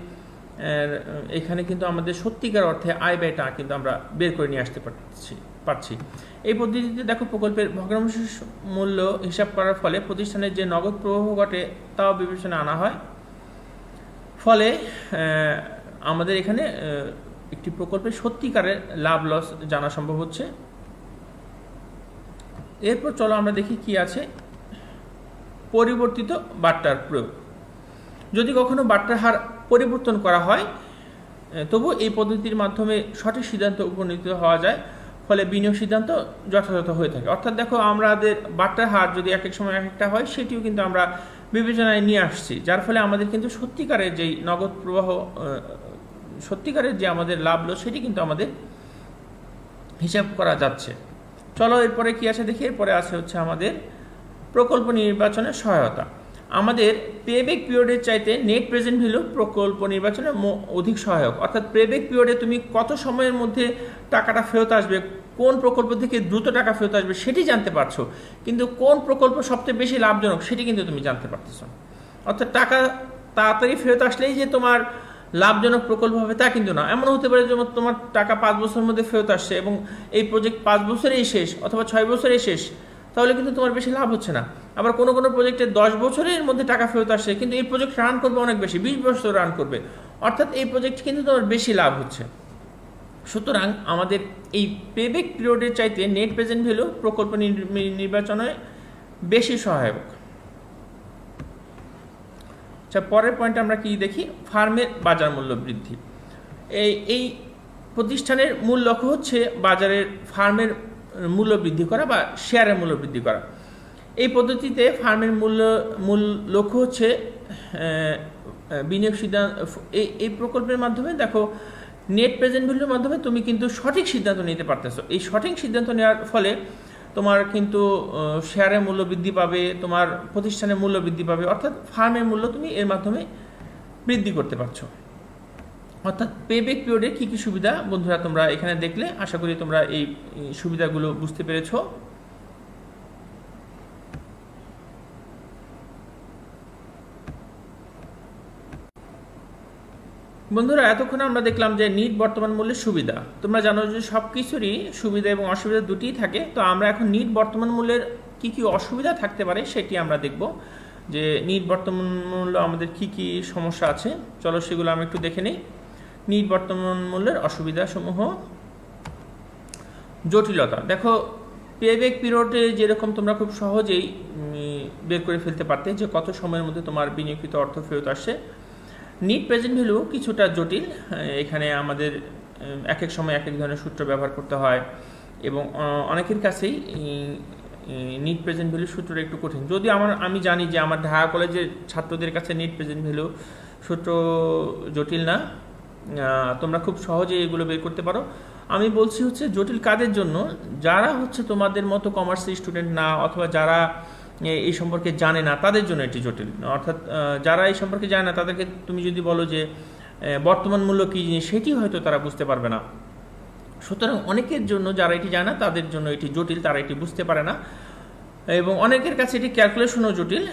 S1: এখানে কিন্তু আমাদের সত্যিকার অর্থে আয় ব্যয়টা কিন্তু আমরা বের করে নিয়ে আসতে পারছি। এই পদ্ধতিতে দেখো প্রকল্পের ভগ্নাবশেষ মূল্য হিসাব করার ফলে প্রতিষ্ঠানের যে নগদ প্রবাহ ঘটে তাও বিবেচনা আনা হয়। ফলে আমাদের এখানে একটি প্রকল্পের সত্যিকারের লাভ লস জানা সম্ভব হচ্ছে। এরপর চলো আমরা দেখি কি আছে। পরিবর্তিত বার্তার প্রয়োগ। যদি কখনো বার্তার হার পরিবর্তন করা হয়, তবু এই পদ্ধতির মাধ্যমে সঠিক সিদ্ধান্ত উপনীত হওয়া যায়, ফলে বিনিয়োগ সিদ্ধান্ত যথাযথ হয়ে থাকে। অর্থাৎ দেখো আমাদের বার্তার হার যদি এক এক সময় এক একটা হয়, সেটিও কিন্তু আমরা বিবেচনায় নিয়ে আসছি, যার ফলে আমাদের কিন্তু সত্যিকারের যেই নগদ প্রবাহ, সত্যিকারের যে আমাদের লাভ লস, সেটি কিন্তু আমাদের হিসাব করা যাচ্ছে। চলো এরপরে কি আছে দেখি। এরপরে আছে হচ্ছে আমাদের প্রকল্প নির্বাচনের সহায়তা। আমাদের পে ব্যাক পিরিয়ডের চাইতে নেট প্রেজেন্ট ভ্যালু প্রকল্প নির্বাচনে অধিক সহায়ক। অর্থাৎ পে ব্যাক পিরিয়ডে তুমি কত সময়ের মধ্যে টাকাটা ফেরত আসবে, কোন প্রকল্প থেকে দ্রুত টাকা ফেরত আসবে সেটি জানতে পারছো, কিন্তু কোন প্রকল্প সবচেয়ে বেশি লাভজনক সেটি কিন্তু তুমি জানতে পারতেছো। অর্থাৎ টাকা তাড়াতাড়ি ফেরত আসলেই যে তোমার লাভজনক প্রকল্প হবে তা কিন্তু না। এমন হতে পারে যে তোমার টাকা 5 বছরের মধ্যে ফেরত আসছে এবং এই প্রজেক্ট 5 বছরেই শেষ অথবা 6 বছরেই শেষ, তাহলে কিন্তু তোমার বেশি লাভ হচ্ছে না। আবার কোনো প্রজেক্টে 10 বছরের মধ্যে টাকা ফেরত আসছে, কিন্তু এই প্রজেক্ট রান করবে অনেক বেশি, 20 বছর রান করবে, অর্থাৎ এই প্রজেক্ট কিন্তু তোমার বেশি লাভ হচ্ছে। সুতরাং আমাদের এই পে ব্যাক পিরিয়ডের চাইতে নেট প্রেজেন্ট ভ্যালু প্রকল্প নির্বাচনে বেশি সহায়ক। আচ্ছা, পরের পয়েন্ট আমরা কি দেখি। ফার্মের বাজার মূল্য বৃদ্ধি। এই প্রতিষ্ঠানের মূল লক্ষ্য হচ্ছে বাজারের ফার্মের মূল্য বৃদ্ধি করা বা শেয়ারের মূল্য বৃদ্ধি করা। এই পদ্ধতিতে ফার্মের মূল লক্ষ্য হচ্ছে বিনিয়োগ সিদ্ধান্ত। এই প্রকল্পের মাধ্যমে দেখো নেট প্রেজেন্ট ভ্যালুর মাধ্যমে তুমি কিন্তু সঠিক সিদ্ধান্ত নিতে পারতেছো। এই সঠিক সিদ্ধান্ত নেওয়ার ফলে তোমার কিন্তু শেয়ারের মূল্য বৃদ্ধি পাবে, তোমার প্রতিষ্ঠানের মূল্য বৃদ্ধি পাবে, অর্থাৎ ফার্মের মূল্য তুমি এর মাধ্যমে বৃদ্ধি করতে পারছো। অর্থাৎ পে ব্যাক পিরিয়ডের কী কী সুবিধা বন্ধুরা তোমরা এখানে দেখলে, আশা করি তোমরা এই সুবিধাগুলো বুঝতে পেরেছো। বন্ধুরা, এতক্ষণ আমরা দেখলাম যে নিট বর্তমান মূল্যের সুবিধা। তোমরা জানো যে সব কিছুরই সুবিধা এবং অসুবিধা দুটিই থাকে। তো আমরা এখন নিট বর্তমান মূল্যের কি কি অসুবিধা থাকতে পারে সেটি আমরা দেখব, যে নিট বর্তমান মূল্য আমাদের কি কি সমস্যা আছে। চলো সেগুলো আমরা একটু দেখে নিই। নিট বর্তমান মূল্যের অসুবিধা সমূহ। জটিলতা, দেখো পেব্যাক পিরিয়ডে যেরকম তোমরা খুব সহজেই বের করে ফেলতে পারতে যে কত সময়ের মধ্যে তোমার বিনিয়োগকৃত অর্থ ফেরত আসছে, নিট প্রেজেন্ট ভ্যালু কিছুটা জটিল। এখানে আমাদের এক এক সময় এক এক ধরনের সূত্র ব্যবহার করতে হয় এবং অনেকের কাছেই নিট প্রেজেন্ট ভ্যালু সূত্রটা একটু কঠিন। যদি আমি জানি যে আমার ঢাকা কলেজের ছাত্রদের কাছে নিট প্রেজেন্ট ভ্যালু সূত্র জটিল না, তোমরা খুব সহজেই এগুলো বের করতে পারো। আমি বলছি হচ্ছে জটিল কাদের জন্য, যারা হচ্ছে তোমাদের মতো কমার্সের স্টুডেন্ট না অথবা যারা এই সম্পর্কে জানে না তাদের জন্য এটি জটিল। অর্থাৎ যারা এই সম্পর্কে জানে না তাদেরকে তুমি যদি বলো যে বর্তমান মূল্য কী জিনিস, সেটি হয়তো তারা বুঝতে পারবে না। সুতরাং অনেকের জন্য যারা এটি জানে না তাদের জন্য এটি জটিল, তারা এটি বুঝতে পারে না এবং অনেকের কাছে এটি ক্যালকুলেশনও জটিল।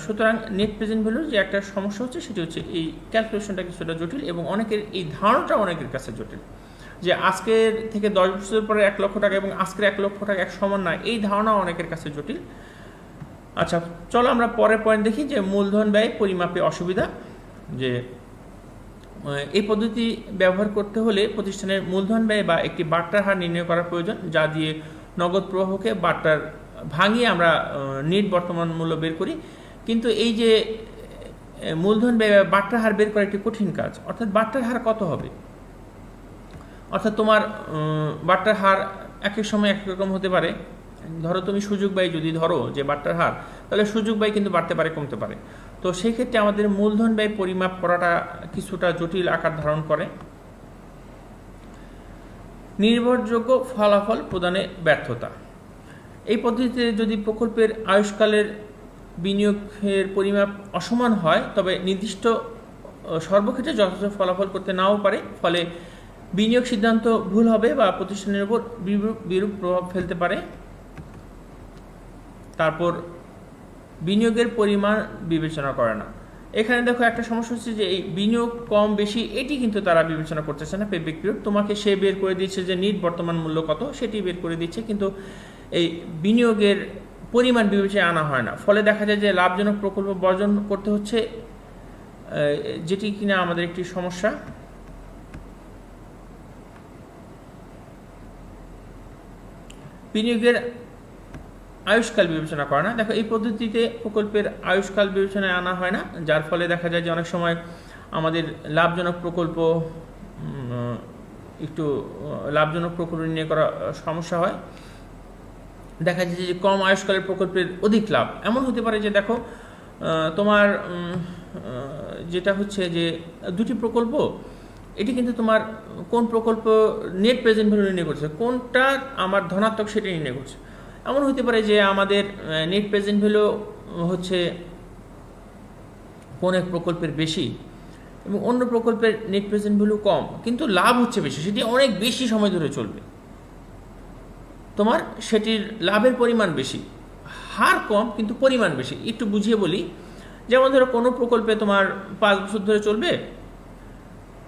S1: সুতরাং নেট প্রেজেন্ট ভ্যালুর যে একটা সমস্যা হচ্ছে সেটি হচ্ছে এই ক্যালকুলেশনটা কিছুটা জটিল এবং অনেকের এই ধারণাটা অনেকের কাছে জটিল যে আজকের থেকে 10 বছর পরে 1 লক্ষ টাকা এবং আজকের 1 লক্ষ টাকা এক সমান না, এই ধারণা অনেকের কাছে জটিল। আচ্ছা, চলো আমরা পরের পয়েন্ট দেখি যে মূলধন ব্যয় পরিমাপে অসুবিধা। যে এই পদ্ধতি ব্যবহার করতে হলে প্রতিষ্ঠানের মূলধন ব্যয় বা একটি বাট্টার হার নির্ণয় করা প্রয়োজন, যা দিয়ে নগদ প্রবাহকে বাট্টার ভাঙিয়ে আমরা নিট বর্তমান মূল্য বের করি। কিন্তু এই যে মূলধন ব্যয় বা বাট্টার হার বের করা একটি কঠিন কাজ। অর্থাৎ বাট্টার হার কত হবে, অর্থাৎ তোমার বাট্টার হার এক এক সময় এক রকম হতে পারে। ধরো তুমি সুযোগ ব্যয় যদি ধরো যে বাট্টার হার, তাহলে সুযোগ ব্যয় কিন্তু বাড়তে পারে কমতে পারে। তো সেই ক্ষেত্রে আমাদের মূলধন ব্যয় পরিমাপ করাটা কিছুটা জটিল আকার ধারণ করে। নির্ভরযোগ্য ফলাফল প্রদানে ব্যর্থতা, এই পদ্ধতিতে যদি প্রকল্পের আয়ুষ্কালের বিনিয়োগের পরিমাপ অসমান হয় তবে নির্দিষ্ট সর্বক্ষেত্রে যথেষ্ট ফলাফল করতে নাও পারে, ফলে বিনিয়োগ সিদ্ধান্ত ভুল হবে বা প্রতিষ্ঠানের উপর বিরূপ প্রভাব ফেলতে পারে। তারপর বিনিয়োগের পরিমাণ বিবেচনা করে না। এখানে দেখো একটা সমস্যা হচ্ছে যে এই বিনিয়োগ কম বেশি এটি কিন্তু তারা বিবেচনা করতেছে না। পেব্যাক পিরিয়ড তোমাকে সে বের করে দিচ্ছে যে নিট বর্তমান মূল্য কত, সেটি বের করে দিচ্ছে, কিন্তু এই বিনিয়োগের পরিমাণ বিবেচনায় আনা হয় না। ফলে দেখা যায় যে লাভজনক প্রকল্প বর্জন করতে হচ্ছে, যেটি কিনা আমাদের একটি সমস্যা। বিনিয়োগের আয়ুষ্কাল বিবেচনা করে না। দেখো এই পদ্ধতিতে প্রকল্পের আয়ুষ্কাল বিবেচনায় আনা হয় না, যার ফলে দেখা যায় যে অনেক সময় আমাদের লাভজনক প্রকল্প নির্ণয় করা সমস্যা হয়। দেখা যায় যে কম আয়ুষ্কালের প্রকল্পের অধিক লাভ এমন হতে পারে যে দেখো তোমার যেটা হচ্ছে যে দুটি প্রকল্প, এটি কিন্তু তোমার কোন প্রকল্প নেট প্রেজেন্ট ভ্যালু নির্ণয় করছে, কোনটা আমার ধনাত্মক সেটা নির্ণয় করছে। এমন হতে পারে যে আমাদের নেট প্রেজেন্ট ভ্যালু হচ্ছে কোন এক প্রকল্পের বেশি এবং অন্য প্রকল্পের নেট প্রেজেন্ট ভ্যালু কম, কিন্তু লাভ হচ্ছে বেশি, সেটি অনেক বেশি সময় ধরে চলবে, তোমার সেটির লাভের পরিমাণ বেশি, হার কম কিন্তু পরিমাণ বেশি। একটু বুঝিয়ে বলি, যেমন ধরো কোনো প্রকল্পে তোমার 5 বছর ধরে চলবে,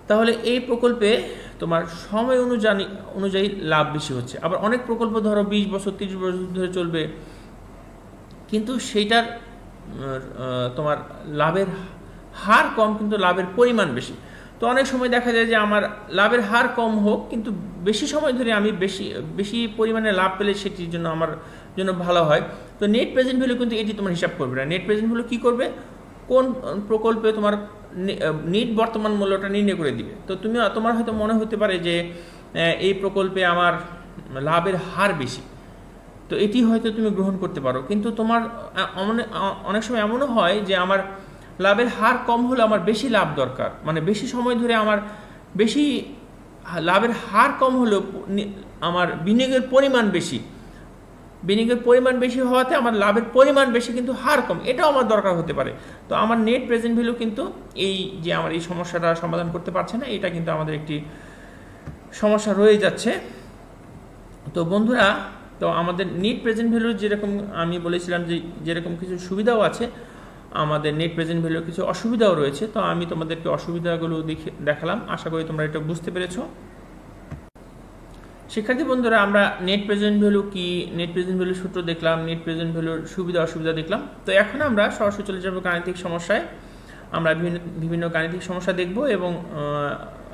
S1: তাহলে এই প্রকল্পে তোমার সময় অনুযায়ী লাভ বেশি হচ্ছে। আবার অনেক প্রকল্প ধরো 20 বছর 30 বছর ধরে চলবে, কিন্তু সেইটার তোমার লাভের হার কম কিন্তু লাভের পরিমাণ বেশি। তো অনেক সময় দেখা যায় যে আমার লাভের হার কম হোক কিন্তু বেশি সময় ধরে আমি বেশি পরিমাণে লাভ পেলে সেটির জন্য আমার জন্য ভালো হয়। তো নেট প্রেজেন্ট ভ্যালু কিন্তু এটি তোমার হিসাব করবে না। নেট প্রেজেন্ট ভ্যালু কী করবে, কোন প্রকল্পে তোমার নিট বর্তমান মূল্যটা নির্ণয় করে দিবে। তো তোমার হয়তো মনে হতে পারে যে এই প্রকল্পে আমার লাভের হার বেশি, তো এটি হয়তো তুমি গ্রহণ করতে পারো, কিন্তু তোমার অনেক সময় এমনও হয় যে আমার লাভের হার কম হলে আমার বেশি লাভ দরকার, মানে বেশি সময় ধরে আমার বেশি লাভের হার কম হলেও আমার বিনিয়োগের পরিমাণ বেশি, বিনিয়োগের পরিমাণ বেশি হওয়াতে আমার লাভের পরিমাণ বেশি কিন্তু হার কম, এটাও আমার দরকার হতে পারে। তো আমার নেট প্রেজেন্ট ভ্যালু কিন্তু এই যে আমার এই সমস্যাটা সমাধান করতে পারছে না, এটা কিন্তু আমাদের একটি সমস্যা রয়ে যাচ্ছে। তো বন্ধুরা, তো আমাদের নেট প্রেজেন্ট ভ্যালু যেরকম আমি বলেছিলাম যে যেরকম কিছু সুবিধাও আছে, আমাদের নেট প্রেজেন্ট ভ্যালুর কিছু অসুবিধাও রয়েছে। তো আমি তোমাদেরকে অসুবিধাগুলো দেখালাম, আশা করি তোমরা এটা বুঝতে পেরেছো। শিক্ষার্থী বন্ধুরা, আমরা নেট প্রেজেন্ট ভ্যালু কি, নেট প্রেজেন্ট ভ্যালুর সূত্র দেখলাম, নেট প্রেজেন্ট ভ্যালুর সুবিধা অসুবিধা দেখলাম। তো এখন আমরা সরাসরি চলে যাব গাণিতিক সমস্যায়। আমরা বিভিন্ন গাণিতিক সমস্যা দেখব এবং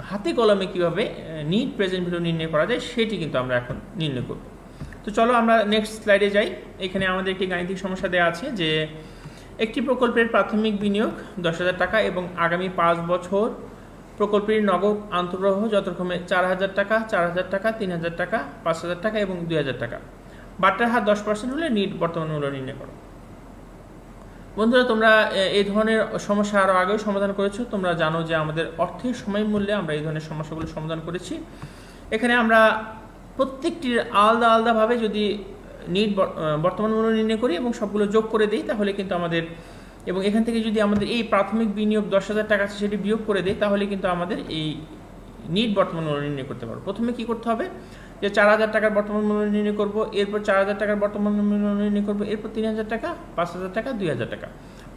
S1: হাতে কলমে কিভাবে নেট প্রেজেন্ট ভ্যালু নির্ণয় করা যায় সেটি কিন্তু আমরা এখন নির্ণয় করব। তো চলো আমরা নেক্সট স্লাইডে যাই। এখানে আমাদের একটি গাণিতিক সমস্যা দেওয়া আছে যে একটি প্রকল্পের প্রাথমিক বিনিয়োগ 10,000 টাকা এবং আগামী 5 বছর প্রকল্পের নগদ আন্তঃপ্রবাহ যথাক্রমে 4,000 টাকা, 4,000 টাকা, 3,000 টাকা, 5,000 টাকা এবং 2,000 টাকা। বাটার হার 10% হলে নিট বর্তমান মূল্য নির্ণয় করো। বন্ধুরা, তোমরা এই ধরনের সমস্যা আরও আগেও সমাধান করেছো। তোমরা জানো যে আমাদের অর্থের সময় মূল্যে আমরা এই ধরনের সমস্যাগুলো সমাধান করেছি। এখানে আমরা প্রত্যেকটির আলাদা আলাদাভাবে যদি নিট বর্তমান মূল্য নির্ণয় করি এবং সবগুলো যোগ করে দিই তাহলে কিন্তু আমাদের, এবং এখান থেকে যদি আমাদের এই প্রাথমিক বিনিয়োগ 10,000 টাকা আছে সেটি বিয়োগ করে দেয় তাহলে কিন্তু আমাদের এই নিট বর্তমান মূল্য নির্ণয় করতে পারবো। প্রথমে কি করতে হবে যে 4,000 টাকার বর্তমান মূল্য নির্ণয় করব, এরপর 4,000 টাকার বর্তমান মূল্য নির্ণয় করব, এরপর 3,000 টাকা, 5,000 টাকা, 2,000 টাকা।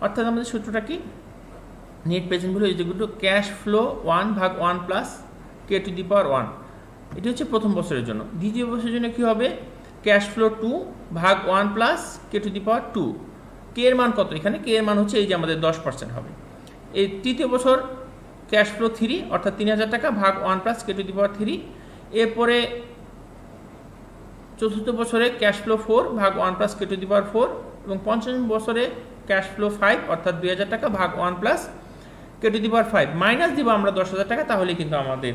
S1: অর্থাৎ আমাদের সূত্রটা কি, net present value is equal to cash flow 1 ভাগ 1 plus k to the power 1। এটি হচ্ছে প্রথম বছরের জন্য। দ্বিতীয় বছরের জন্য কি হবে, ক্যাশ ফ্লো 2 ভাগ 1 plus k to the power 2। কে এর মান কত, এখানে কে এর মান হচ্ছে এই যে আমাদের 10% হবে। এই তৃতীয় বছর ক্যাশ ফ্লো 3 অর্থাৎ 3,000 টাকা ভাগ 1 plus k to the power 3। এরপরে চতুর্থ বছরে ক্যাশ ফ্লো 4 ভাগ 1 plus k to the power 4 এবং পঞ্চম বছরে ক্যাশ ফ্লো 5 অর্থাৎ 2,000 টাকা ভাগ 1 plus k to the power 5 minus দিব আমরা 10,000 টাকা। তাহলে কিন্তু আমাদের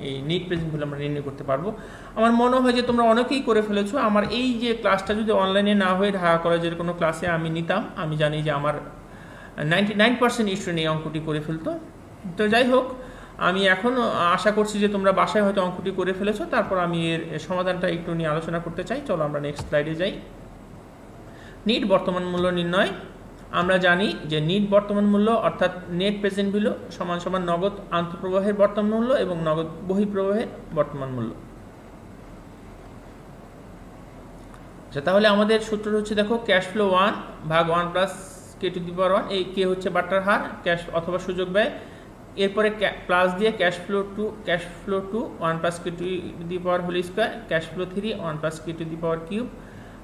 S1: এই নেট প্রেজেন্ট ভ্যালু আমরা নির্ণয় করতে পারবো। আমার মনে হয় যে তোমরা অনেকেই করে ফেলেছো। আমার এই যে ক্লাসটা যদি অনলাইনে না হয়ে ঢাকা কলেজের কোনো ক্লাসে আমি নিতাম, আমি জানি যে আমার 99% স্টুডেন্ট এই অঙ্কটি করে ফেলতো। তো যাই হোক, আমি এখন আশা করছি যে তোমরা বাসায় হয়তো অঙ্কটি করে ফেলেছো। তারপর আমি এর সমাধানটা একটু নিয়ে আলোচনা করতে চাই। চলো আমরা নেক্সট স্লাইডে যাই। নিট বর্তমান মূল্য নির্ণয়। আমরা জানি যে নিট বর্তমান মূল্য অর্থাৎ নেট প্রেজেন্ট ভ্যালু সমান সমান নগদ আন্তঃপ্রবাহের বর্তমান মূল্য এবং নগদ বহিঃপ্রবাহের বর্তমান মূল্য। আচ্ছা, তাহলে আমাদের সূত্রটা হচ্ছে দেখো, ক্যাশ ফ্লো 1 ভাগ 1 plus k to the power 1। এই কে হচ্ছে বাটার হার, ক্যাশ অথবা সুযোগ ব্যয়। এরপরে প্লাস দিয়ে cash flow 2 1 plus k to the power whole square, cash flow 3 1 plus k to the power cube,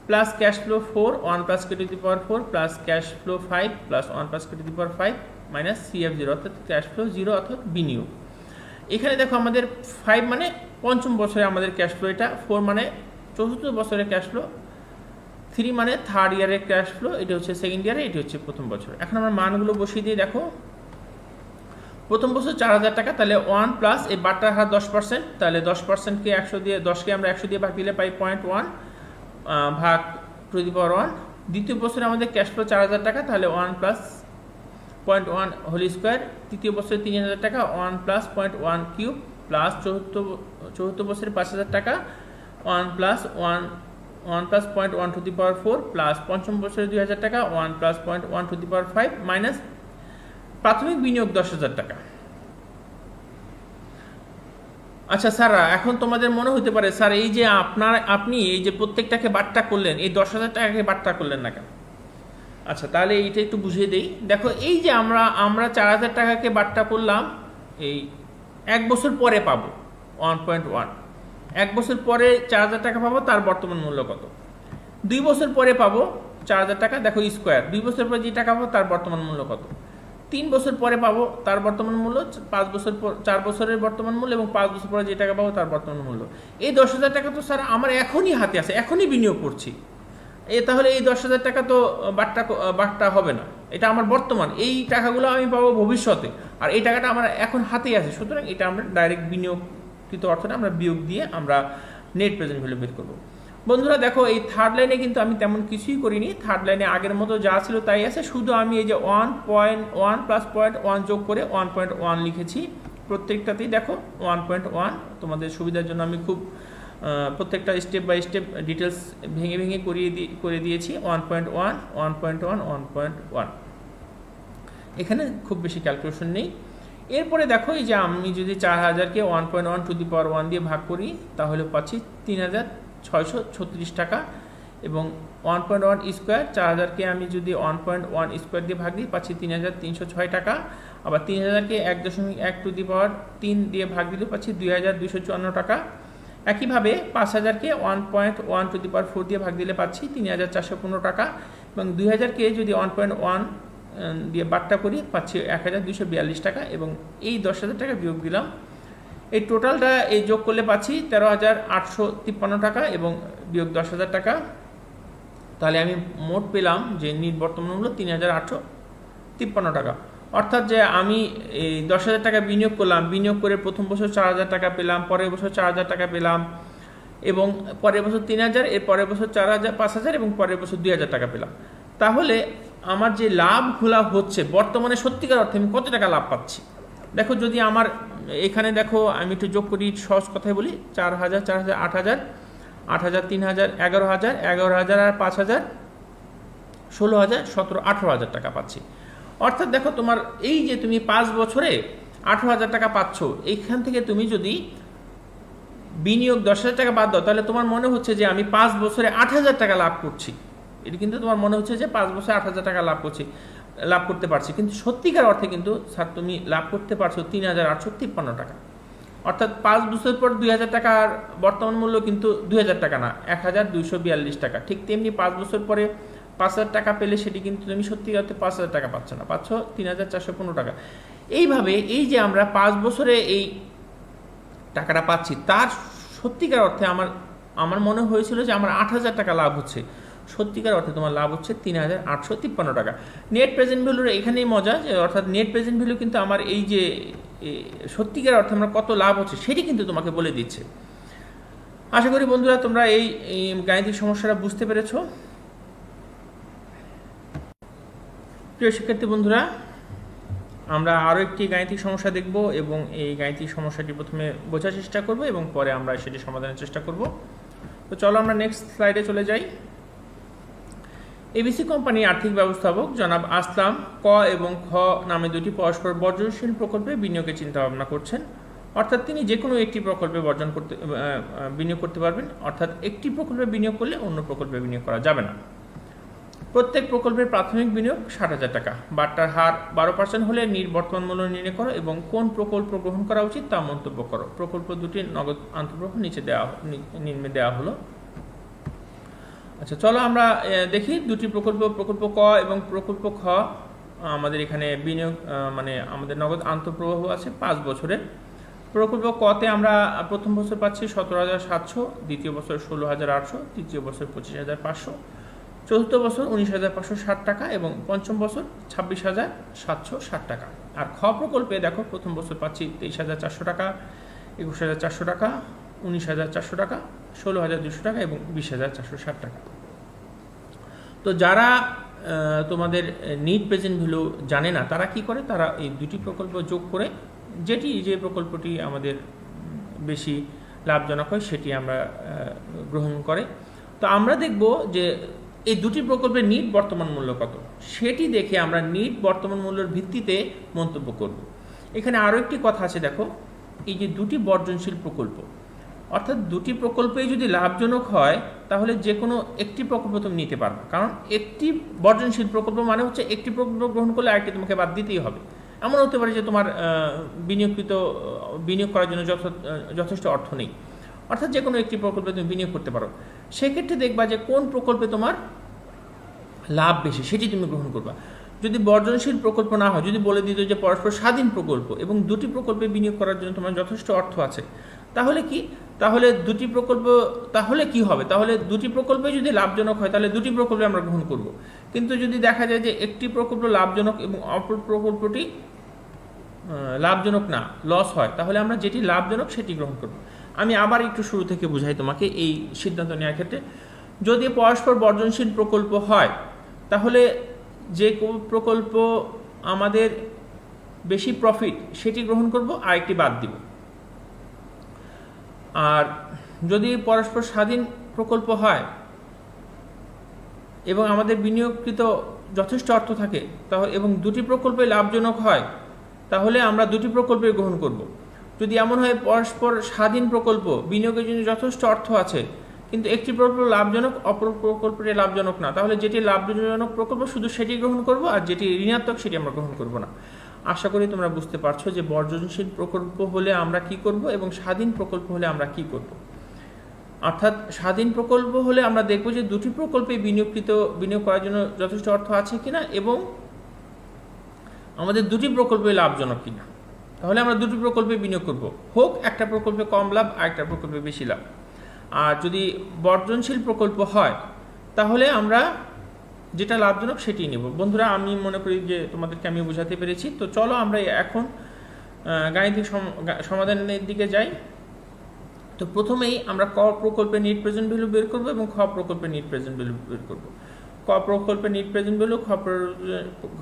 S1: plus cash flow 4 1 plus k to the power 4 plus cash flow 5 plus 1 plus k to the power 5 minus CF0 অর্থাৎ cash flow 0 অর্থাৎ বিনিয়োগ। এখানে দেখো আমাদের 5 মানে পঞ্চম বছরে আমাদের ক্যাশ ফ্লো, এটা 4 মানে চতুর্থ বছরের ক্যাশ ফ্লো, 3 মানে থার্ড ইয়ারের ক্যাশ ফ্লো, এটা হচ্ছে সেকেন্ড ইয়ারে, এটি হচ্ছে প্রথম বছর। এখন আমরা মানগুলো বসিয়ে দিয়ে দেখো, প্রথম বছর 4,000 টাকা, তাহলে 1 প্লাস এই বাটার হার 10%, তাহলে 10%কে 100 দিয়ে 10কে আমরা 100 দিয়ে ভাগ দিলে পাই 0.1 ভাগ টু দি পাওয়ার 1। দ্বিতীয় বছরে আমাদের ক্যাশ ফ্লো 4,000 টাকা, তাহলে 1 প্লাস 0.1 হোল স্কোয়ার। তৃতীয় বছরে 3,000 টাকা, 1 প্লাস 0.1 কিউব, প্লাস চতুর্থ বছরে 5,000 টাকা, 1 plus 0.1 two the power 4 plus পঞ্চম বছরে 2,000 টাকা, 1 plus 0.1 two the power 5 minus প্রাথমিক বিনিয়োগ 10,000 টাকা। আচ্ছা স্যার, এখন তোমাদের মনে হতে পারে স্যার এই যে আপনি এই যে প্রত্যেকটাকে বাট্টা করলেন, এই 10,000 টাকাকে বাট্টা করলেন না কেন? আচ্ছা, তাহলে এইটা একটু বুঝিয়ে দেই। দেখো, এই যে আমরা 4,000 টাকাকে বাট্টা করলাম, এই 1 বছর পরে পাবো 1.1, 1 বছর পরে 4,000 টাকা পাবো, তার বর্তমান মূল্য কত? 2 বছর পরে পাবো 4,000 টাকা, দেখো স্কোয়ার, 2 বছর পরে যে টাকা পাবো তার বর্তমান মূল্য কত? 3 বছর পরে পাবো তার বর্তমান মূল্য, 5 বছর পর 4 বছরের বর্তমান মূল্য এবং 5 বছর পরে যে টাকা পাবো তার বর্তমান মূল্য। এই 10,000 টাকা তো স্যার আমার এখনই হাতে আছে, এখনই বিনিয়োগ করছি। তাহলে এই 10,000 টাকা তো বাট্টা হবে না, এটা আমার বর্তমান। এই টাকাগুলো আমি পাবো ভবিষ্যতে, আর এই টাকাটা আমার এখন হাতেই আছে। সুতরাং এটা আমরা ডাইরেক্ট বিনিয়োগকৃত অর্থটা আমরা বিয়োগ দিয়ে আমরা নেট প্রেজেন্ট ভ্যালু বের করবো। বন্ধুরা দেখো, এই থার্ড লাইনে কিন্তু আমি তেমন কিছুই করিনি। থার্ড লাইনে আগের মতো যা ছিল তাই আছে, শুধু আমি এই যে 1.1 প্লাস 0.1 যোগ করে 1.1 লিখেছি প্রত্যেকটাতেই। দেখো 1.1, তোমাদের সুবিধার জন্য আমি খুব প্রত্যেকটা স্টেপ বাই স্টেপ ডিটেলস ভেঙে ভেঙে করে দিয়েছি। 1.1 1.1 1.1, এখানে খুব বেশি ক্যালকুলেশন নেই। এরপরে দেখো, এই যে আমি যদি 4,000কে 1.1 টু দি পাওয়ার 1 দিয়ে ভাগ করি তাহলে পাচ্ছি 3,636 টাকা। এবং 1.1 স্কোয়ার 4000কে আমি যদি 1.1 স্কোয়ার দিয়ে ভাগ দিই পাচ্ছি 3306 টাকা। আবার 3000কে 1.1 টু দি পাওয়ার 3 দিয়ে ভাগ দিলে পাচ্ছি 2254 টাকা। একইভাবে 5000কে 1.1 টু দি পাওয়ার 4 দিয়ে ভাগ দিলে পাচ্ছি 3415 টাকা এবং 2000কে যদি 1.1 দিয়ে বাট্টা করি পাচ্ছি 1242 টাকা এবং এই 10,000 টাকা বিয়োগ দিলাম, এই টোটালটা এই যোগ করলে পাচ্ছি 13,853 টাকা এবং বিয়োগ 10,000 টাকা। তাহলে আমি মোট পেলাম যে নিট বর্তমান মূল্য 3,853 টাকা। অর্থাৎ যে আমি এই 10,000 টাকা বিনিয়োগ করলাম, বিনিয়োগ করে প্রথম বছর 4,000 টাকা পেলাম, পরের বছর 4,000 টাকা পেলাম এবং পরের বছর 3,000, এর পরের বছর 4,000, 5,000 এবং পরের বছর 2,000 টাকা পেলাম। তাহলে আমার যে লাভগুলা হচ্ছে বর্তমানে সত্যিকার অর্থে আমি কত টাকা লাভ পাচ্ছি দেখো। যদি আমার এখানে দেখো আমি একটু যোগ করি, সহজ কথায় বলি, 4,000, 4,000, 8,000, 8,000, 3,000, 11,000, 11,000 আর 5,000, 16,000, 17,000, 18,000 টাকা পাচ্ছি। অর্থাৎ দেখো তোমার এই যে তুমি 5 বছরে 18,000 টাকা পাচ্ছ, এইখান থেকে তুমি যদি বিনিয়োগ 10,000 টাকা বাদ দাও তাহলে তোমার মনে হচ্ছে যে আমি 5 বছরে 8,000 টাকা লাভ করছি। এটা কিন্তু তোমার মনে হচ্ছে যে 5 বছরে 8,000 টাকা লাভ করতে পারছি, কিন্তু সত্যিকার অর্থে কিন্তু স্যার তুমি লাভ করতে পারছো 3,853 টাকা। অর্থাৎ 5 বছর পর 2,000 টাকার বর্তমান মূল্য কিন্তু 2,000 টাকা না, 1,242 টাকা। ঠিক তেমনি 5 বছর পরে 5,000 টাকা পেলে সেটি কিন্তু তুমি সত্যিকার অর্থে 5,000 টাকা পাচ্ছ না, পাচ্ছ 3,415 টাকা। এইভাবে এই যে আমরা 5 বছরে এই টাকাটা পাচ্ছি তার সত্যিকার অর্থে আমার মনে হয়েছিল যে আমার 8,000 টাকা লাভ হচ্ছে, সত্যিকার অর্থে তোমার লাভ হচ্ছে 3,853 টাকা। নেট প্রেজেন্ট ভ্যালুর এখানেই মজা, যে অর্থাৎ নেট প্রেজেন্ট ভ্যালু কিন্তু আমার এই যে সত্যিকার অর্থে আমার কত লাভ হচ্ছে সেটি কিন্তু তোমাকে বলে দিচ্ছে। আশা করি বন্ধুরা তোমরা এই গাণিতিক সমস্যাটা বুঝতে পেরেছো। প্রিয় শিক্ষার্থী বন্ধুরা, আমরা আরও একটি গাণিতিক সমস্যা দেখব এবং এই গাণিতিক সমস্যাটি প্রথমে বোঝার চেষ্টা করব এবং পরে আমরা সেটি সমাধানের চেষ্টা করব। তো চলো আমরা নেক্সট স্লাইডে চলে যাই। এবিসি কোম্পানি আর্থিক ব্যবস্থাপক জনাব আসলাম ক এবং খ নামে দুটি পরস্পর বর্জনশীল প্রকল্পে বিনিয়োগের চিন্তাভাবনা করছেন। অর্থাৎ তিনি যে কোনো একটি প্রকল্পে বিনিয়োগ করতে পারবেন, অর্থাৎ একটি প্রকল্পে বিনিয়োগ করলে অন্য প্রকল্পে বিনিয়োগ করা যাবে না। প্রত্যেক প্রকল্পের প্রাথমিক বিনিয়োগ 60,000 টাকা। বাট্টার হার 12% হলে বর্তমান মূল্য নির্ণয় করো এবং কোন প্রকল্প গ্রহণ করা উচিত তা মন্তব্য করো। প্রকল্প দুটির নগদ আন্তঃপ্রবাহ নিচে দেওয়া হলো। আচ্ছা, চলো আমরা দেখি দুটি প্রকল্প ক এবং প্রকল্প খ। আমাদের এখানে বিনিয়োগ মানে আমাদের নগদ আন্তঃপ্রবাহ আছে 5 বছরের। প্রকল্প কতে আমরা প্রথম বছর পাচ্ছি 17,700, দ্বিতীয় বছর 16,800, তৃতীয় বছর 25,500, চতুর্থ বছর 19,560 টাকা এবং পঞ্চম বছর 26,760 টাকা। আর খ প্রকল্পে দেখো প্রথম বছর পাচ্ছি 23,400 টাকা, 21,400 টাকা, 19,400 টাকা, 16,200 টাকা এবং 20,460 টাকা। তো যারা তোমাদের নিট প্রেজেন্ট ভ্যালু জানে না তারা কি করে, তারা এই দুটি প্রকল্প যোগ করে যে প্রকল্পটি আমাদের বেশি লাভজনক হয় সেটি আমরা গ্রহণ করে। তো আমরা দেখব যে এই দুটি প্রকল্পের নিট বর্তমান মূল্য কত, সেটি দেখে আমরা নিট বর্তমান মূল্যের ভিত্তিতে মন্তব্য করব। এখানে আরও একটি কথা আছে, দেখো এই যে দুটি বর্জনশীল প্রকল্প, অর্থাৎ দুটি প্রকল্পই যদি লাভজনক হয় তাহলে যে কোনো একটি প্রকল্প তুমি নিতে পারবে, কারণ একটি বর্জনশীল প্রকল্প মানে হচ্ছে একটি প্রকল্প গ্রহণ করলে আরেকটি তোমাকে বাদ দিতেই হবে। এমন হতে পারে যে তোমার বিনিয়োগ করার জন্য যথেষ্ট অর্থ নেই, অর্থাৎ যে কোনো একটি প্রকল্পে তুমি বিনিয়োগ করতে পারো। সেক্ষেত্রে দেখবা যে কোন প্রকল্পে তোমার লাভ বেশি সেটি তুমি গ্রহণ করবা। যদি বর্জনশীল প্রকল্প না হয়, যদি বলে দিত যে পরস্পর স্বাধীন প্রকল্প এবং দুটি প্রকল্পে বিনিয়োগ করার জন্য তোমার যথেষ্ট অর্থ আছে, তাহলে কি হবে, তাহলে দুটি প্রকল্পে যদি লাভজনক হয় তাহলে দুটি প্রকল্পে আমরা গ্রহণ করব। কিন্তু যদি দেখা যায় যে একটি প্রকল্প লাভজনক এবং অপর প্রকল্পটি লাভজনক না, লস হয়, তাহলে আমরা যেটি লাভজনক সেটি গ্রহণ করব। আমি আবার একটু শুরু থেকে বুঝাই তোমাকে এই সিদ্ধান্ত নেওয়ার ক্ষেত্রে। যদি পরস্পর বর্জনশীল প্রকল্প হয় তাহলে যে প্রকল্প আমাদের বেশি প্রফিট সেটি গ্রহণ করব, আরেকটি বাদ দিব। আর যদি পরস্পর স্বাধীন প্রকল্প হয় এবং আমাদের বিনিয়োগকৃত যথেষ্ট অর্থ থাকে এবং দুটি প্রকল্পে লাভজনক হয় তাহলে আমরা দুটি প্রকল্পে গ্রহণ করব। যদি এমন হয় পরস্পর স্বাধীন প্রকল্প, বিনিয়োগের জন্য যথেষ্ট অর্থ আছে কিন্তু একটি প্রকল্প লাভজনক অপর প্রকল্পটি লাভজনক না, তাহলে যেটি লাভজনক প্রকল্প শুধু সেটি গ্রহণ করব, আর যেটি ঋণাত্মক সেটি আমরা গ্রহণ করব না। আশা করি তোমরা বুঝতে পারছো যে বর্জনশীল প্রকল্প হলে আমরা কি করব এবং স্বাধীন প্রকল্প হলে আমরা কি করব। অর্থাৎ স্বাধীন প্রকল্প হলে আমরা দেখব যে দুটি প্রকল্পে বিনিয়োগ করার জন্য যথেষ্ট অর্থ আছে কিনা এবং আমাদের দুটি প্রকল্পে লাভজনক কিনা, তাহলে আমরা দুটি প্রকল্পে বিনিয়োগ করব, হোক একটা প্রকল্পে কম লাভ আর একটা প্রকল্পে বেশি লাভ। আর যদি বর্জনশীল প্রকল্প হয় তাহলে আমরা যেটা লাভজনক সেটি নেব। বন্ধুরা, আমি মনে করি যে তোমাদেরকে আমি বোঝাতে পেরেছি। তো চলো আমরা এখন গাণিতিক সমাধানের দিকে যাই। তো প্রথমেই আমরা ক প্রকল্পের নেট প্রেজেন্ট ভ্যালু বের করব এবং খ প্রকল্পের নেট প্রেজেন্ট ভ্যালু বের করব। ক প্রকল্পের নেট প্রেজেন্ট ভ্যালু,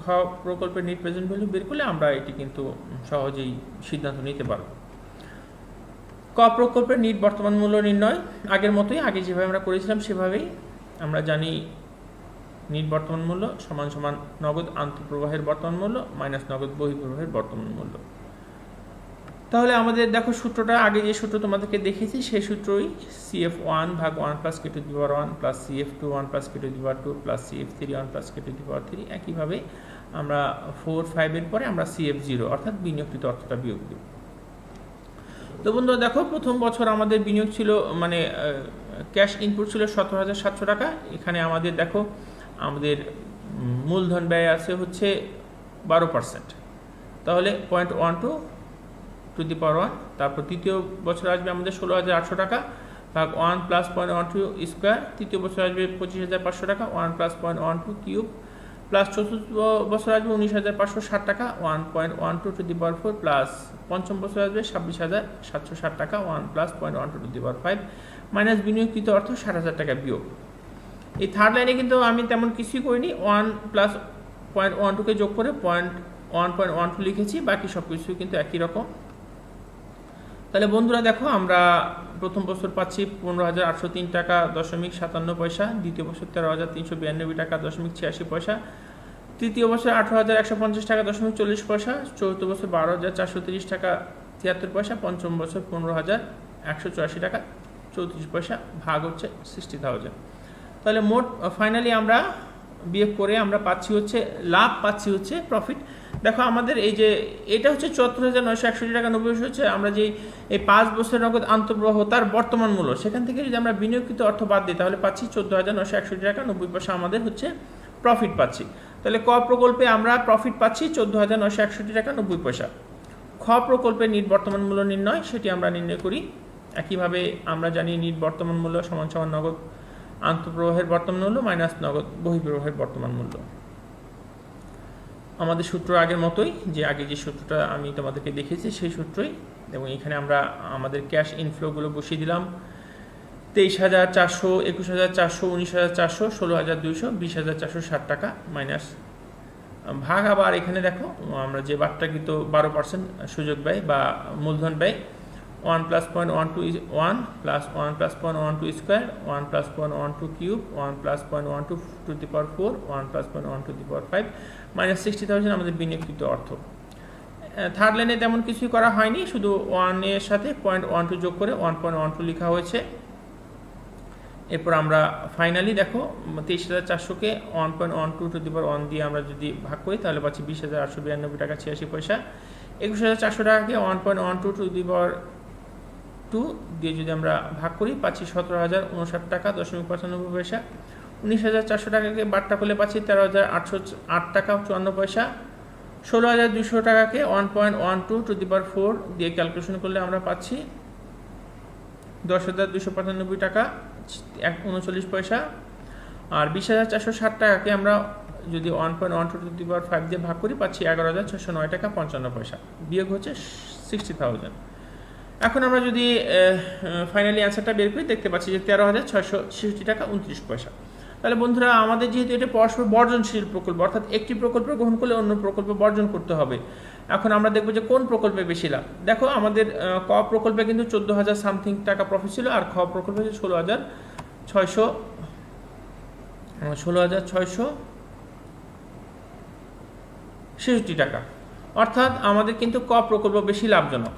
S1: খ প্রকল্পের নেট প্রেজেন্ট ভ্যালু বের করলে আমরা এটি কিন্তু সহজেই সিদ্ধান্ত নিতে পারব। ক প্রকল্পের নিট বর্তমান মূল্য নির্ণয় আগের মতোই, আগে যেভাবে আমরা করেছিলাম সেভাবেই। আমরা জানি নিট বর্তমান মূল্য সমান সমান নগদ আন্তঃপ্রবাহের বর্তমান মূল্য মাইনাস নগদ বহিঃপ্রবাহের বর্তমান মূল্য। তাহলে আমাদের দেখো সূত্রটা, আগে যে সূত্র তোমাদেরকে দেখেছি সেই সূত্রই CF1 ভাগ 1 plus k to the power 1 plus CF2 1 plus k to the power 2 plus CF3 1 plus k to the power 3। একইভাবে আমরা 4, 5 এর পরে আমরা CF0 অর্থাৎ বিনিয়োগকৃত অর্থটা বিয়োগ দেব। তো বন্ধুরা দেখো, প্রথম বছর আমাদের বিনিয়োগ ছিল মানে ক্যাশ ইনপুট ছিল 17,700 টাকা। এখানে আমাদের দেখো আমাদের মূলধন ব্যয় আছে হচ্ছে 12%, তাহলে 0.12 টু দি পাওয়ার 1। তারপর তৃতীয় বছর আসবে আমাদের 16,800 টাকা ভাগ 1 প্লাস 0.12 স্কোয়ার। তৃতীয় বছর আসবে 25,500 টাকা 1 প্লাস 0.12 কিউব, প্লাস চতুর্থ বছর আসবে 19,560 টাকা 1.12 টু দি পাওয়ার 4, প্লাস পঞ্চম বছর আসবে 26,760 টাকা 1 plus 0.12 to the power 5, minus বিনিয়োগকৃত অর্থ 60,000 টাকা বিয়োগ। এই থার্ড লাইনে কিন্তু আমি তেমন কিছুই করিনি, 1 প্লাস 0.12কে যোগ করে 1.12 লিখেছি, বাকি সব কিছু কিন্তু একই রকম। তাহলে বন্ধুরা দেখো, আমরা প্রথম বছর পাচ্ছি 15,803 টাকা 0.57 পয়সা, দ্বিতীয় বছর 13,392 টাকা 0.86 পয়সা, তৃতীয় বছর 18,150 টাকা 0.40 পয়সা, চতুর্থ বছর 12,430 টাকা 73 পয়সা, পঞ্চম বছর 15,184 টাকা 34 পয়সা, ভাগ হচ্ছে 60,000। তাহলে মোট ফাইনালি আমরা বিয়োগ করে আমরা পাচ্ছি হচ্ছে লাভ, পাচ্ছি হচ্ছে প্রফিট। দেখো আমাদের এই যে এটা হচ্ছে 74,961 টাকা 90 পয়সা হচ্ছে আমরা যে এই 5 বছরের নগদ আন্তঃপ্রবাহ তার বর্তমান মূল্য, সেখান থেকে যদি আমরা বিনিয়োগকৃত অর্থ বাদ দিই তাহলে পাচ্ছি 14,961 টাকা 90 পয়সা আমাদের হচ্ছে প্রফিট পাচ্ছি। তাহলে ক প্রকল্পে আমরা প্রফিট পাচ্ছি 14,961 টাকা 90 পয়সা। খ প্রকল্পে নিট বর্তমান মূল্য নির্ণয়, সেটি আমরা নির্ণয় করি। একইভাবে আমরা জানি নিট বর্তমান মূল্য সমান সমান নগদ আন্তঃপ্রবাহের বর্তমান মূল্য মাইনাস নগদ বহিঃপ্রবাহের বর্তমান মূল্য। আমাদের সূত্র আগের মতোই, যে আগে যে সূত্রটা আমি তোমাদেরকে দেখেছি সেই সূত্রই, এবং এখানে আমরা আমাদের ক্যাশ ইনফ্লোগুলো বসিয়ে দিলাম 23,400, 21,400, 19,400, 16,200, 20,460 টাকা মাইনাস ভাগ। আবার এখানে দেখো আমরা যে বাট্টাকৃত 12% সুযোগ ব্যয় বা মূলধন ব্যয় 1 plus 0.12 is 1 plus 1 plus 0.12 square 1 plus 0.12 cube 1 plus 0.12 to the power 4 1 plus 0.12 to the power 5 minus 60,000 আমাদের বিনিয়োগকৃত অর্থ। থার্ড লাইনে তেমন কিছুই করা হয়নি, শুধু 1 এর সাথে 0.12 যোগ করে 1.12 লেখা হয়েছে। এরপর আমরা ফাইনালি দেখো 23,400কে 1.12 টু দি পাওয়ার 1 দিয়ে আমরা যদি ভাগ করি তাহলে পাচ্ছি 20,892 টাকা 86 পয়সা। 21,400 টাকাকে 1.12 টু দি পাওয়ার 2 দিয়ে যদি আমরা ভাগ করি পাচ্ছি 17,059 টাকা 0.95 পয়সা। 19,400 টাকাকে বাট্টা করলে পাচ্ছি 13,808 টাকা 54 পয়সা। 16,200 টাকাকে 1.12 টু দি পাওয়ার 4 দিয়ে ক্যালকুলেশন করলে আমরা পাচ্ছি 10,295 টাকা 39 পয়সা। আর 20,460 টাকাকে আমরা যদি 1.12 টু দি পাওয়ার 5 দিয়ে ভাগ করি পাচ্ছি 11,609 টাকা 55 পয়সা, বিয়োগ হচ্ছে 60,000। এখন আমরা যদি ফাইনালি অ্যান্সারটা বের করি দেখতে পাচ্ছি যে 13,666 টাকা 29 পয়সা। তাহলে বন্ধুরা আমাদের যেহেতু এটা পরস্পর বর্জনশীল প্রকল্প, অর্থাৎ একটি প্রকল্প গ্রহণ করলে অন্য প্রকল্প বর্জন করতে হবে। এখন আমরা দেখব যে কোন প্রকল্পে বেশি লাভ। দেখো আমাদের ক প্রকল্পে কিন্তু 14,000 সামথিং টাকা প্রফিট ছিল, আর খ প্রকল্পে 16,666 টাকা, অর্থাৎ আমাদের কিন্তু ক প্রকল্প বেশি লাভজনক।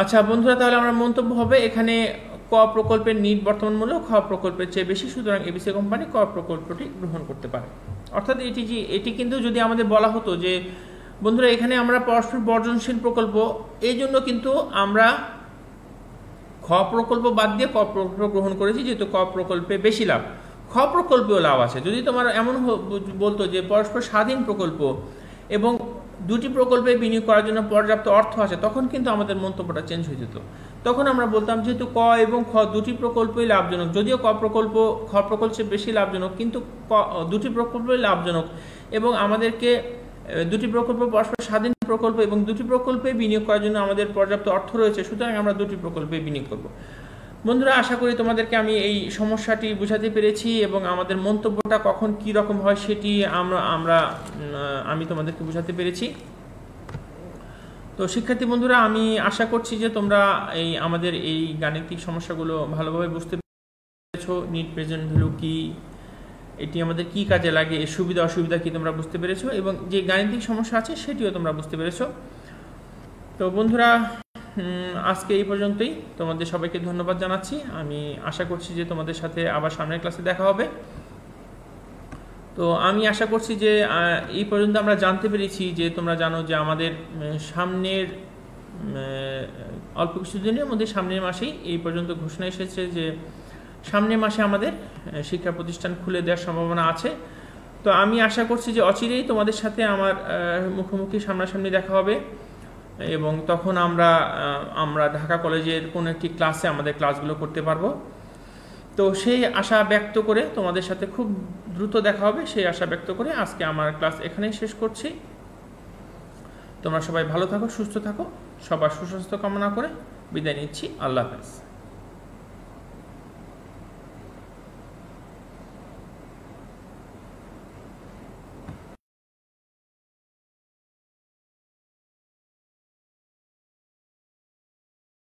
S1: আচ্ছা বন্ধুরা, তাহলে আমরা মন্তব্য হবে এখানে ক ক প্রকল্পের নিট বর্তমান মূল্য খ প্রকল্পের চেয়ে বেশি, সুতরাং এবিসি কোম্পানি ক প্রকল্পটি গ্রহণ করতে পারে। অর্থাৎ এটি কিন্তু যদি আমাদের বলা হতো যে বন্ধুরা এখানে আমরা পরস্পর বর্জনশীল প্রকল্প, এই জন্য কিন্তু আমরা খ প্রকল্প বাদ দিয়ে ক প্রকল্প গ্রহণ করেছি, যেহেতু ক প্রকল্পে বেশি লাভ, খ প্রকল্পেও লাভ আছে। যদি তোমার এমন বলতো যে পরস্পর স্বাধীন প্রকল্প এবং দুটি প্রকল্পে বিনিয়োগ করার জন্য পর্যাপ্ত অর্থ আছে, তখন কিন্তু আমাদের মন্তব্যটা চেঞ্জ হয়ে যেত। তখন আমরা বলতাম যেহেতু ক এবং খ দুটি প্রকল্পই লাভজনক, যদিও ক প্রকল্প খ প্রকল্পে বেশি লাভজনক, কিন্তু দুটি প্রকল্পই লাভজনক এবং আমাদেরকে দুটি প্রকল্প পরস্পর স্বাধীন প্রকল্প এবং দুটি প্রকল্পে বিনিয়োগ করার জন্য আমাদের পর্যাপ্ত অর্থ রয়েছে, সুতরাং আমরা দুটি প্রকল্পে বিনিয়োগ করব। বন্ধুরা, আশা করি তোমাদেরকে আমি এই সমস্যাটি বোঝাতে পেরেছি এবং আমাদের মন্তব্যটা কখন কি রকম হয় সেটি আমি তোমাদেরকে বোঝাতে পেরেছি। তো শিক্ষার্থী বন্ধুরা, আমি আশা করছি যে তোমরা আমাদের এই গাণিতিক সমস্যাগুলো ভালোভাবে বুঝতে পেরেছো। নিট প্রেজেন্ট ভ্যালু কি, এটি আমাদের কি কাজে লাগে, এর সুবিধা অসুবিধা কি তোমরা বুঝতে পেরেছো এবং যে গাণিতিক সমস্যা আছে সেটিও তোমরা বুঝতে পেরেছো। তো বন্ধুরা, আজকে এই পর্যন্তই। তোমাদের সবাইকে ধন্যবাদ জানাচ্ছি। আমি আশা করছি যে তোমাদের সাথে আবার সামনের ক্লাসে দেখা হবে। তো আমি আশা করছি যে এই পর্যন্ত আমরা জানতে পেরেছি যে তোমরা জানো যে আমাদের সামনের অল্প কিছুদিনের মধ্যে সামনের মাসেই এই পর্যন্ত ঘোষণা এসেছে যে সামনের মাসে আমাদের শিক্ষা প্রতিষ্ঠান খুলে দেওয়ার সম্ভাবনা আছে। তো আমি আশা করছি যে অচিরেই তোমাদের সাথে আমার মুখোমুখি সামনাসামনি দেখা হবে এবং তখন আমরা ঢাকা কলেজের কোনো একটি ক্লাসে আমাদের ক্লাসগুলো করতে পারবো। তো সেই আশা ব্যক্ত করে তোমাদের সাথে খুব দ্রুত দেখা হবে, সেই আশা ব্যক্ত করে আজকে আমার ক্লাস এখানেই শেষ করছি। তোমরা সবাই ভালো থাকো, সুস্থ থাকো, সবার সুস্বাস্থ্য কামনা করে বিদায় নিচ্ছি। আল্লাহ হাফেজ।